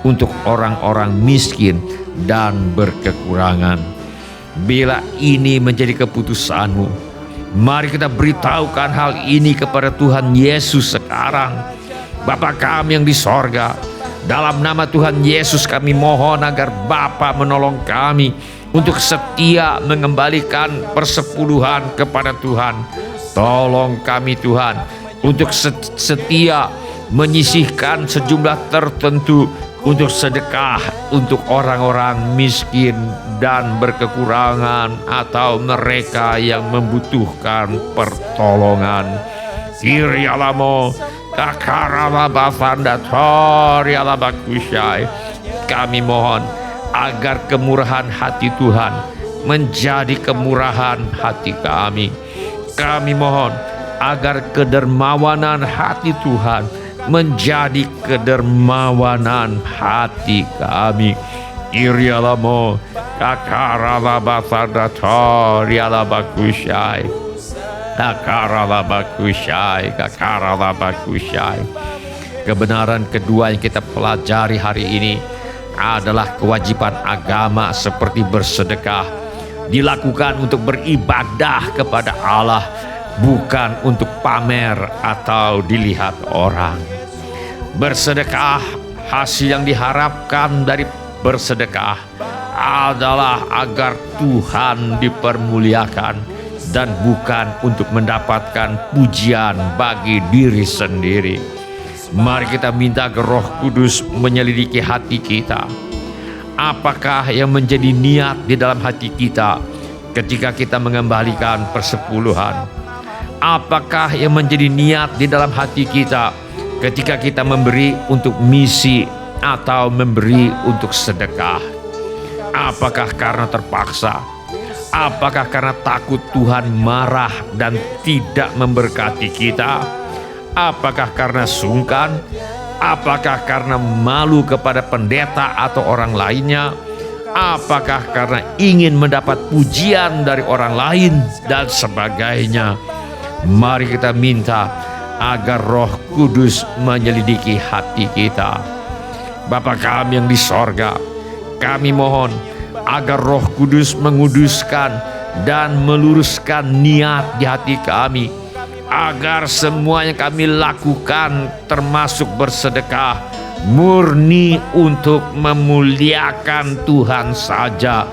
untuk orang-orang miskin dan berkekurangan. Bila ini menjadi keputusanmu, mari kita beritahukan hal ini kepada Tuhan Yesus sekarang. Bapa kami yang di sorga, dalam nama Tuhan Yesus kami mohon agar Bapa menolong kami untuk setia mengembalikan persepuluhan kepada Tuhan. Tolong kami Tuhan untuk setia menyisihkan sejumlah tertentu untuk sedekah untuk orang-orang miskin dan berkekurangan atau mereka yang membutuhkan pertolongan. Kirialamo kakarala bafanda toriala bakushai. Kami mohon agar kemurahan hati Tuhan menjadi kemurahan hati kami. Kami mohon agar kedermawanan hati Tuhan menjadi kedermawanan hati kami. Irialamo kakarala bafanda toriala bakushai. Kakarala bakushai, kakarala bakushai. Kebenaran kedua yang kita pelajari hari ini adalah kewajiban agama seperti bersedekah dilakukan untuk beribadah kepada Allah, bukan untuk pamer atau dilihat orang. Bersedekah, hasil yang diharapkan dari bersedekah adalah agar Tuhan dipermuliakan dan bukan untuk mendapatkan pujian bagi diri sendiri. Mari kita minta ke Roh Kudus menyelidiki hati kita. Apakah yang menjadi niat di dalam hati kita ketika kita mengembalikan persepuluhan? Apakah yang menjadi niat di dalam hati kita ketika kita memberi untuk misi atau memberi untuk sedekah? Apakah karena terpaksa? Apakah karena takut Tuhan marah dan tidak memberkati kita? Apakah karena sungkan? Apakah karena malu kepada pendeta atau orang lainnya? Apakah karena ingin mendapat pujian dari orang lain dan sebagainya? Mari kita minta agar Roh Kudus menyelidiki hati kita. Bapa kami yang di sorga, kami mohon agar Roh Kudus menguduskan dan meluruskan niat di hati kami, agar semua yang kami lakukan termasuk bersedekah murni untuk memuliakan Tuhan saja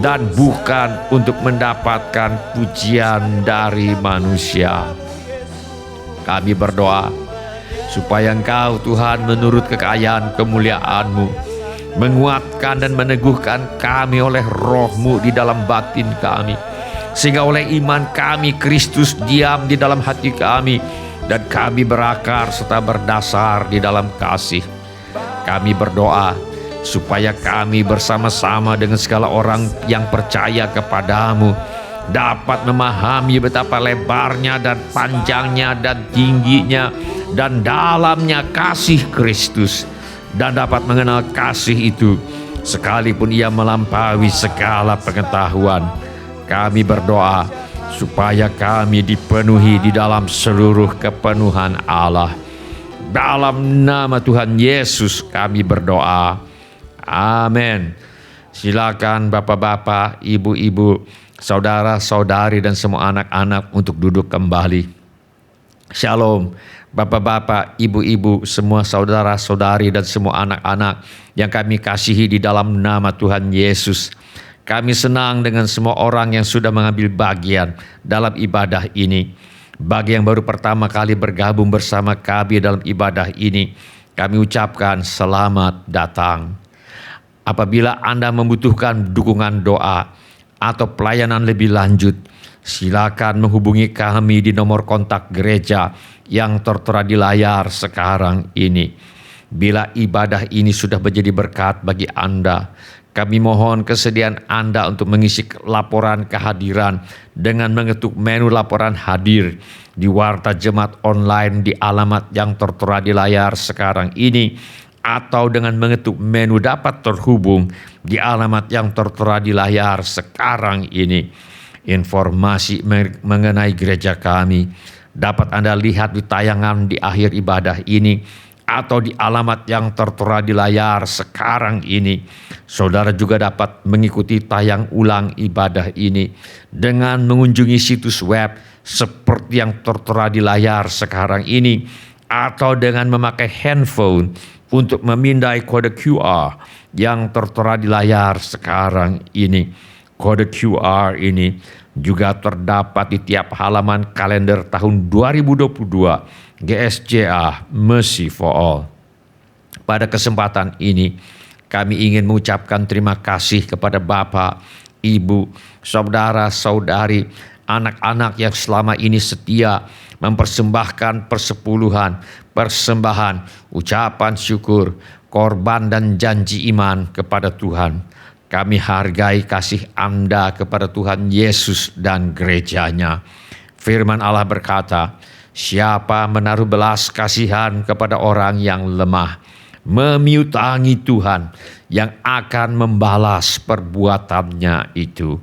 dan bukan untuk mendapatkan pujian dari manusia. Kami berdoa supaya Engkau Tuhan menurut kekayaan kemuliaan-Mu menguatkan dan meneguhkan kami oleh Roh-Mu di dalam batin kami, sehingga oleh iman kami Kristus diam di dalam hati kami dan kami berakar serta berdasar di dalam kasih. Kami berdoa supaya kami bersama-sama dengan segala orang yang percaya kepadamu dapat memahami betapa lebarnya dan panjangnya dan tingginya dan dalamnya kasih Kristus, dan dapat mengenal kasih itu sekalipun ia melampaui segala pengetahuan. Kami berdoa supaya kami dipenuhi di dalam seluruh kepenuhan Allah. Dalam nama Tuhan Yesus kami berdoa. Amin. Silakan bapak-bapak, ibu-ibu, saudara-saudari dan semua anak-anak untuk duduk kembali. Shalom bapak-bapak, ibu-ibu, semua saudara-saudari dan semua anak-anak yang kami kasihi di dalam nama Tuhan Yesus. Kami senang dengan semua orang yang sudah mengambil bagian dalam ibadah ini. Bagi yang baru pertama kali bergabung bersama kami dalam ibadah ini, kami ucapkan selamat datang. Apabila Anda membutuhkan dukungan doa atau pelayanan lebih lanjut, silakan menghubungi kami di nomor kontak gereja yang tertera di layar sekarang ini. Bila ibadah ini sudah menjadi berkat bagi Anda, kami mohon kesediaan Anda untuk mengisi laporan kehadiran dengan mengetuk menu laporan hadir di Warta Jemaat Online di alamat yang tertera di layar sekarang ini, atau dengan mengetuk menu dapat terhubung di alamat yang tertera di layar sekarang ini. Informasi mengenai gereja kami dapat Anda lihat di tayangan di akhir ibadah ini atau di alamat yang tertera di layar sekarang ini. Saudara juga dapat mengikuti tayang ulang ibadah ini dengan mengunjungi situs web seperti yang tertera di layar sekarang ini, atau dengan memakai handphone untuk memindai kode QR yang tertera di layar sekarang ini. Kode QR ini juga terdapat di tiap halaman kalender tahun 2022 GSJA Mercy for All. Pada kesempatan ini, kami ingin mengucapkan terima kasih kepada Bapak, Ibu, saudara-saudari, anak-anak yang selama ini setia mempersembahkan persepuluhan, persembahan, ucapan syukur, korban dan janji iman kepada Tuhan. Kami hargai kasih Anda kepada Tuhan Yesus dan gerejanya. Firman Allah berkata, siapa menaruh belas kasihan kepada orang yang lemah, memiutangi Tuhan yang akan membalas perbuatannya itu.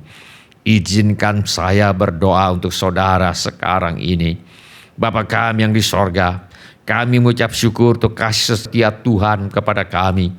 Izinkan saya berdoa untuk saudara sekarang ini. Bapa kami yang di sorga, kami mengucap syukur untuk kasih setia Tuhan kepada kami.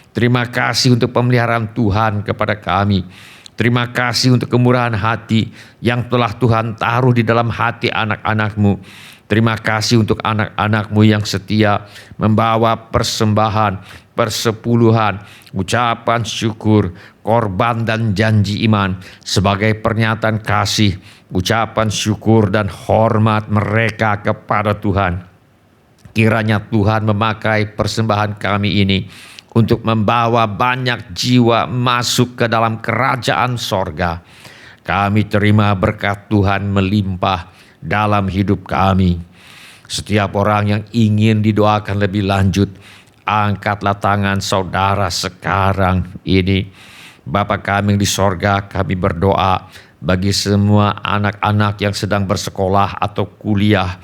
Terima kasih untuk pemeliharaan Tuhan kepada kami. Terima kasih untuk kemurahan hati yang telah Tuhan taruh di dalam hati anak-anak-Mu. Terima kasih untuk anak-anak-Mu yang setia membawa persembahan, persepuluhan, ucapan syukur, korban dan janji iman sebagai pernyataan kasih, ucapan syukur dan hormat mereka kepada Tuhan. Kiranya Tuhan memakai persembahan kami ini untuk membawa banyak jiwa masuk ke dalam kerajaan sorga. Kami terima berkat Tuhan melimpah dalam hidup kami. Setiap orang yang ingin didoakan lebih lanjut, angkatlah tangan saudara sekarang ini. Bapa kami yang di sorga, kami berdoa bagi semua anak-anak yang sedang bersekolah atau kuliah.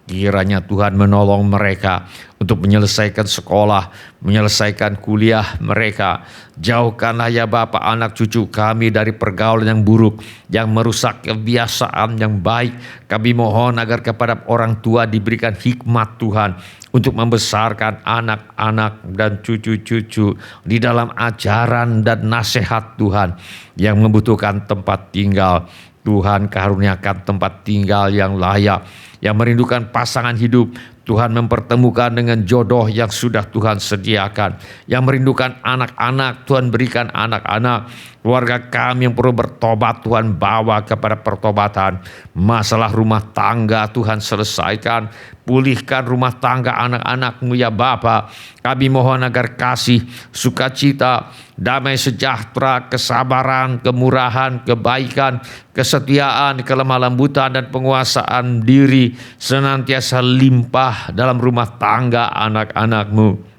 Kiranya Tuhan menolong mereka untuk menyelesaikan sekolah, menyelesaikan kuliah mereka. Jauhkanlah ya Bapa anak cucu kami dari pergaulan yang buruk, yang merusak kebiasaan yang baik. Kami mohon agar kepada orang tua diberikan hikmat Tuhan untuk membesarkan anak-anak dan cucu-cucu di dalam ajaran dan nasihat Tuhan yang membutuhkan tempat tinggal. Tuhan karuniakan tempat tinggal yang layak, yang merindukan pasangan hidup. Tuhan mempertemukan dengan jodoh yang sudah Tuhan sediakan. Yang merindukan anak-anak, Tuhan berikan anak-anak. Keluarga kami yang perlu bertobat, Tuhan bawa kepada pertobatan. Masalah rumah tangga Tuhan selesaikan. Pulihkan rumah tangga anak-anak-Mu ya Bapa. Kami mohon agar kasih, sukacita, damai sejahtera, kesabaran, kemurahan, kebaikan, kesetiaan, kelemah lembutan dan penguasaan diri senantiasa limpah dalam rumah tangga anak-anak-Mu.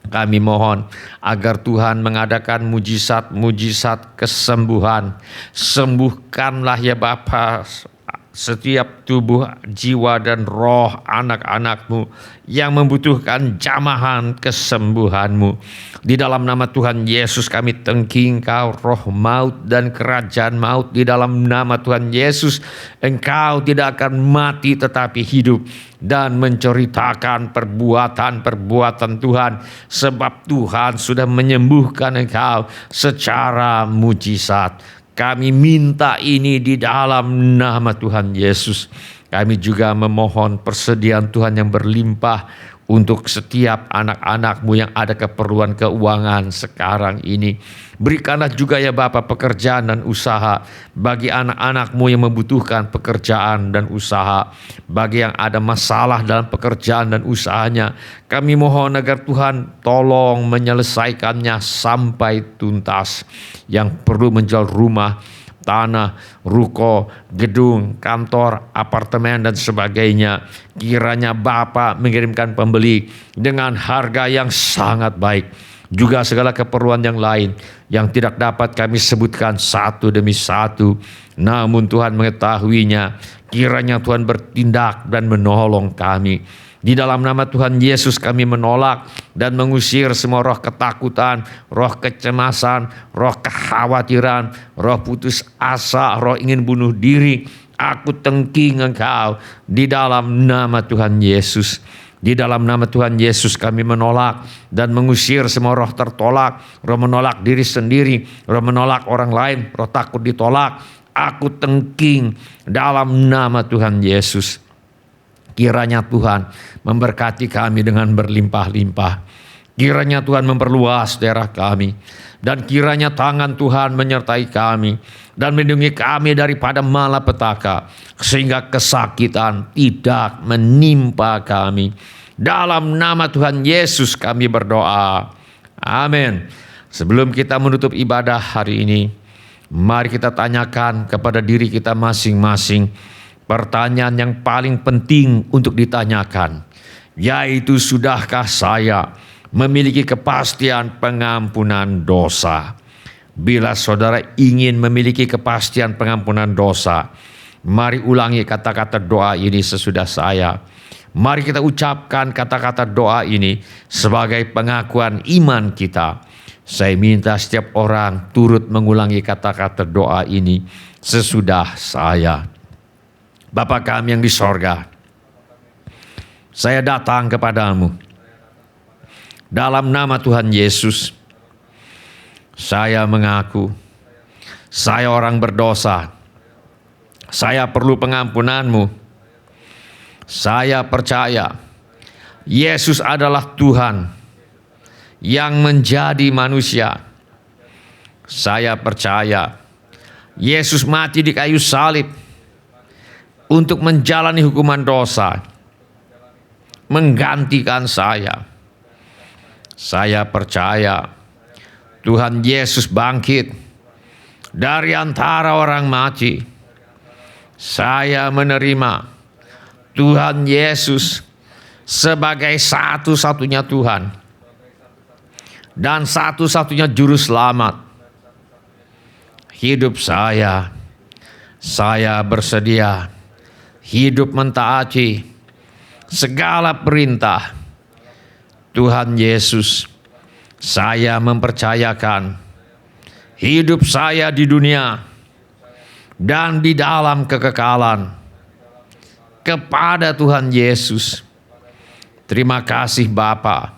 Kami mohon agar Tuhan mengadakan mujizat-mujizat kesembuhan. Sembuhkanlah ya Bapa setiap tubuh, jiwa dan roh anak-anak-Mu yang membutuhkan jamahan kesembuhan-Mu. Di dalam nama Tuhan Yesus kami tengking Engkau roh maut dan kerajaan maut. Di dalam nama Tuhan Yesus Engkau tidak akan mati tetapi hidup dan menceritakan perbuatan-perbuatan Tuhan, sebab Tuhan sudah menyembuhkan Engkau secara mujizat. Kami minta ini di dalam nama Tuhan Yesus. Kami juga memohon persediaan Tuhan yang berlimpah untuk setiap anak-anak-Mu yang ada keperluan keuangan sekarang ini. Berikanlah juga ya Bapa pekerjaan dan usaha bagi anak-anak-Mu yang membutuhkan pekerjaan dan usaha. Bagi yang ada masalah dalam pekerjaan dan usahanya, kami mohon agar Tuhan tolong menyelesaikannya sampai tuntas. Yang perlu menjual rumah, tanah, ruko, gedung, kantor, apartemen dan sebagainya, kiranya Bapa mengirimkan pembeli dengan harga yang sangat baik. Juga segala keperluan yang lain yang tidak dapat kami sebutkan satu demi satu, namun Tuhan mengetahuinya. Kiranya Tuhan bertindak dan menolong kami. Di dalam nama Tuhan Yesus kami menolak dan mengusir semua roh ketakutan, roh kecemasan, roh kekhawatiran, roh putus asa, roh ingin bunuh diri. Aku tengking Engkau di dalam nama Tuhan Yesus. Di dalam nama Tuhan Yesus kami menolak dan mengusir semua roh tertolak, roh menolak diri sendiri, roh menolak orang lain, roh takut ditolak. Aku tengking dalam nama Tuhan Yesus. Kiranya Tuhan memberkati kami dengan berlimpah-limpah. Kiranya Tuhan memperluas daerah kami. Dan kiranya tangan Tuhan menyertai kami dan melindungi kami daripada malapetaka, sehingga kesakitan tidak menimpa kami. Dalam nama Tuhan Yesus kami berdoa. Amin. Sebelum kita menutup ibadah hari ini, mari kita tanyakan kepada diri kita masing-masing pertanyaan yang paling penting untuk ditanyakan, yaitu sudahkah saya memiliki kepastian pengampunan dosa? Bila saudara ingin memiliki kepastian pengampunan dosa, mari ulangi kata-kata doa ini sesudah saya. Mari kita ucapkan kata-kata doa ini sebagai pengakuan iman kita. Saya minta setiap orang turut mengulangi kata-kata doa ini sesudah saya. Bapa kami yang di sorga, saya datang kepadamu. Dalam nama Tuhan Yesus, saya mengaku, saya orang berdosa. Saya perlu pengampunan-Mu. Saya percaya, Yesus adalah Tuhan yang menjadi manusia. Saya percaya, Yesus mati di kayu salib untuk menjalani hukuman dosa, menggantikan saya. Saya percaya Tuhan Yesus bangkit dari antara orang mati. Saya menerima Tuhan Yesus sebagai satu-satunya Tuhan dan satu-satunya juru selamat hidup saya. Saya bersedia hidup mentaati segala perintah Tuhan Yesus, saya mempercayakan hidup saya di dunia dan di dalam kekekalan kepada Tuhan Yesus. Terima kasih Bapa.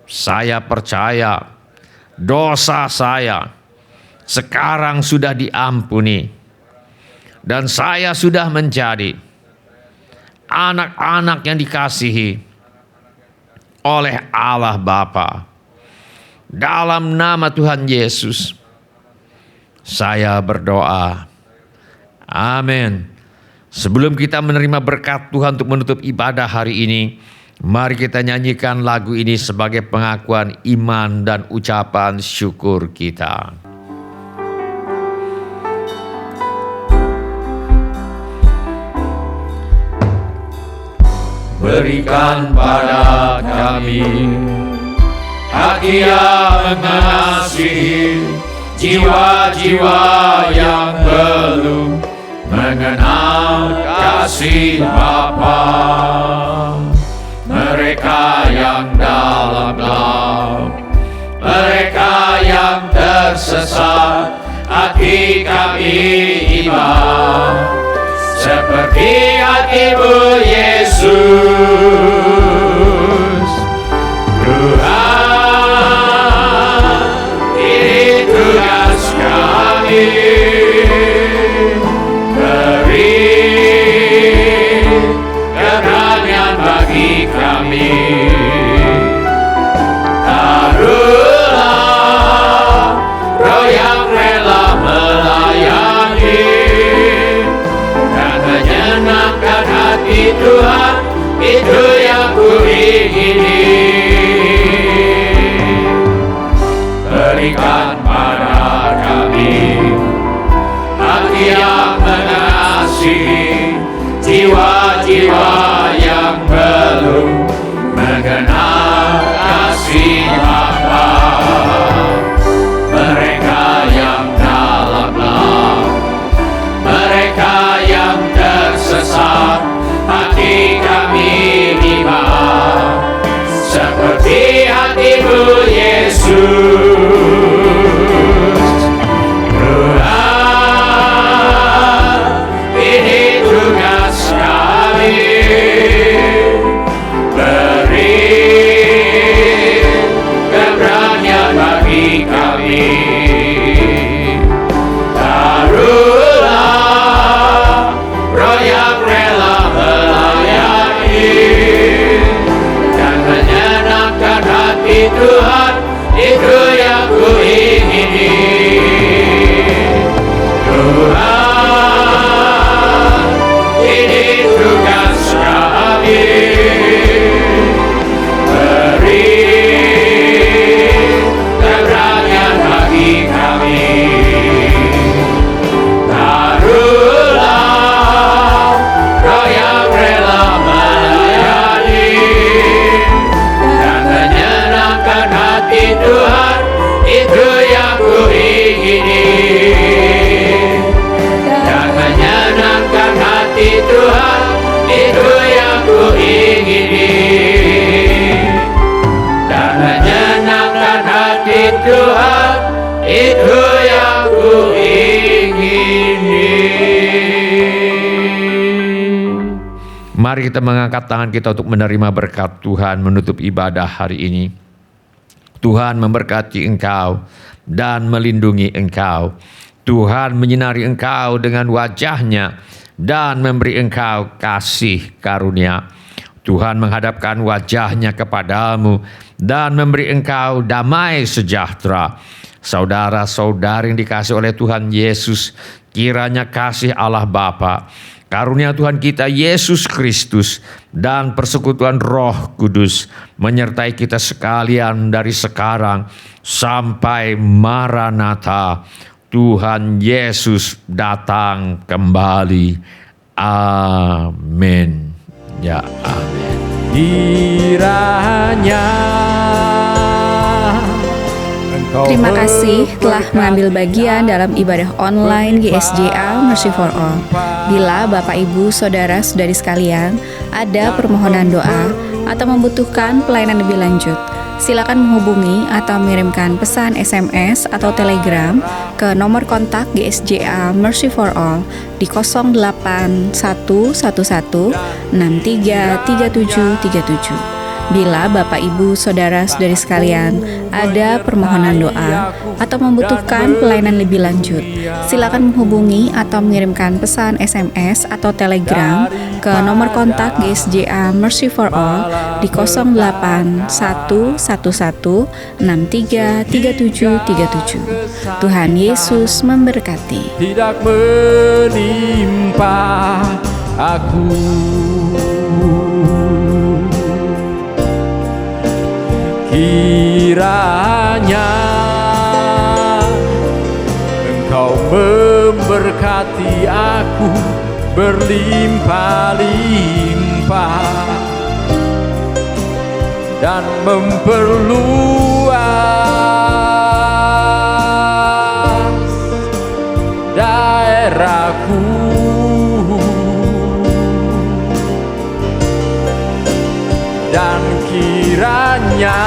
Saya percaya dosa saya sekarang sudah diampuni dan saya sudah menjadi anak-anak yang dikasihi oleh Allah Bapa. Dalam nama Tuhan Yesus, saya berdoa. Amin. Sebelum kita menerima berkat Tuhan untuk menutup ibadah hari ini, mari kita nyanyikan lagu ini sebagai pengakuan iman dan ucapan syukur kita. Berikan pada kami hati yang mengasihi jiwa-jiwa yang belum mengenal kasih Bapa. Mereka yang dalam gelap, mereka yang tersesat, hati kami iman seperti hatimu Yesus. Tuhan, ini tugas kami, beri keberanian bagi kami. Taruhlah roh yang rela melayani dan menyenangkan hati Tuhan, itu yang kuingini. Berikan pada kami hati yang mengasihi jiwa-jiwa yang belum mengenal kasih Bapa. Mereka yang dalam gelap, mereka yang tersesat, hati kami iman seperti hatimu Yesus. Tuhan, ini tugas kami, beri keberanian bagi kami. Taruhlah roh yang rela melayani dan menyenangkan hati Tuhan, itu yang kuingini. Tuhan, ini tugas kami, beri keberanian bagi kami. Taruhlah roh yang rela melayani dan menyenangkan hati Tuhan, itu yang kuingini. Dan menyenangkan hati Tuhan, itu yang kuingini. Dan menyenangkan hati Tuhan, itu yang kuingini. Mari kita mengangkat tangan kita untuk menerima berkat Tuhan menutup ibadah hari ini. Tuhan memberkati engkau dan melindungi engkau. Tuhan menyinari engkau dengan wajah-Nya dan memberi engkau kasih karunia. Tuhan menghadapkan wajah-Nya kepadamu dan memberi engkau damai sejahtera. Saudara-saudari yang dikasihi oleh Tuhan Yesus, kiranya kasih Allah Bapa, karunia Tuhan kita Yesus Kristus, dan persekutuan Roh Kudus menyertai kita sekalian dari sekarang sampai Maranatha, Tuhan Yesus datang kembali. Amin. Ya, amin. Kiranya Terima kasih telah mengambil bagian dalam ibadah online GSJA Mercy for All. Bila Bapak Ibu Saudara Saudari sekalian ada permohonan doa atau membutuhkan pelayanan lebih lanjut, silakan menghubungi atau mengirimkan pesan SMS atau Telegram ke nomor kontak GSJA Mercy for All di 08111633737. Bila Bapak Ibu Saudara-saudari sekalian ada permohonan doa atau membutuhkan pelayanan lebih lanjut, silakan menghubungi atau mengirimkan pesan SMS atau Telegram ke nomor kontak GSJA Mercy for All di 08111633737. Tuhan Yesus memberkati. Tidak menimpa aku. Kiranya Engkau memberkati aku berlimpah-limpah dan memperluas daerahku. Dan kiranya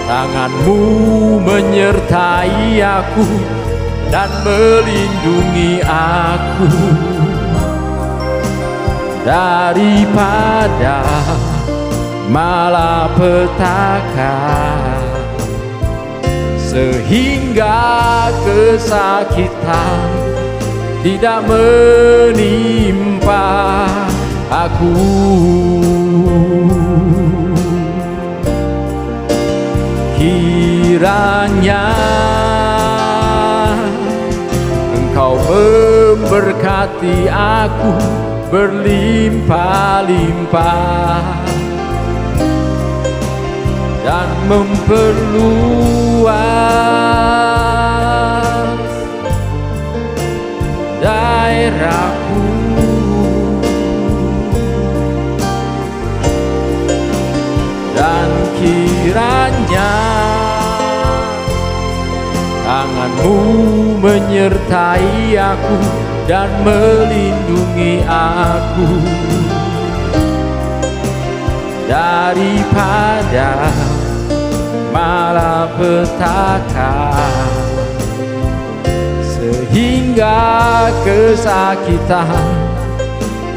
tangan-Mu menyertai aku dan melindungi aku daripada malapetaka, sehingga kesakitan tidak menimpa aku. Kiranya Engkau memberkati aku berlimpah-limpah dan memperluas daerahku. Dan kiranya tangan-Mu menyertai aku dan melindungi aku daripada malapetaka, sehingga kesakitan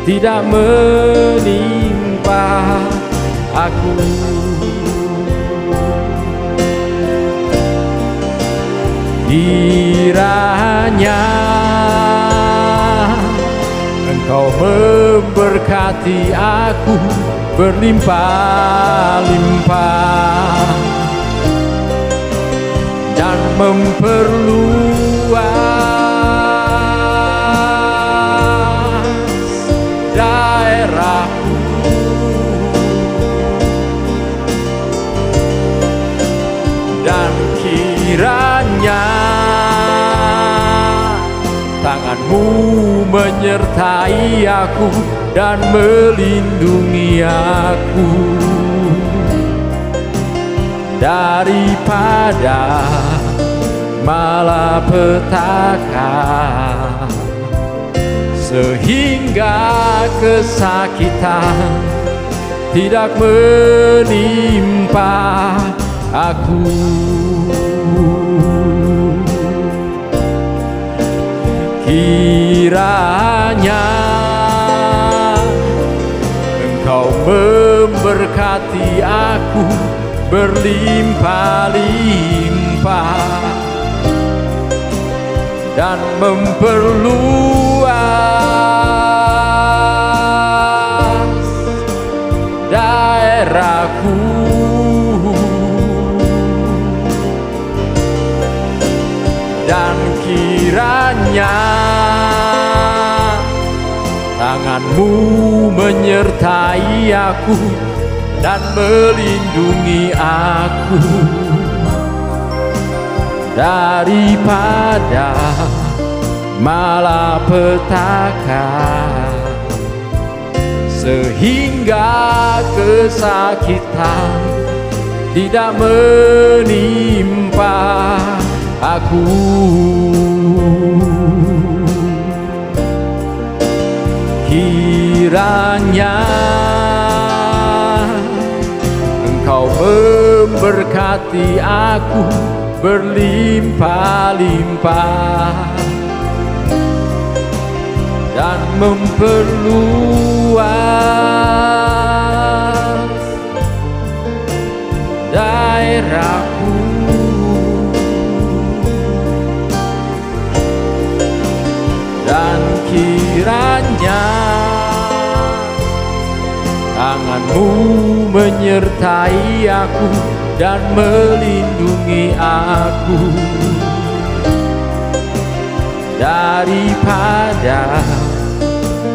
tidak menimpa aku. Kiranya Engkau memberkati aku berlimpah-limpah dan memperluas daerahku. Dan kiranya tangan-Mu menyertai aku dan melindungi aku daripada malapetaka, sehingga kesakitan tidak menimpa aku. Kiranya Engkau memberkati aku berlimpah-limpah dan memperluas daerahku. Dan kiranya tangan-Mu menyertai aku dan melindungi aku daripada malapetaka, sehingga kesakitan tidak menimpa aku. Kiranya berkati aku berlimpah-limpah dan memperluas daerahku. Dan kiranya tangan-Mu menyertai aku dan melindungi aku daripada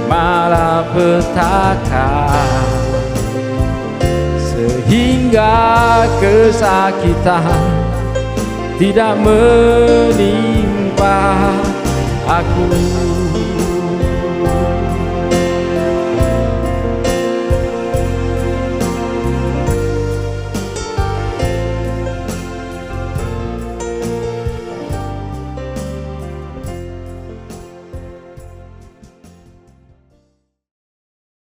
malapetaka, sehingga kesakitan tidak menimpa aku.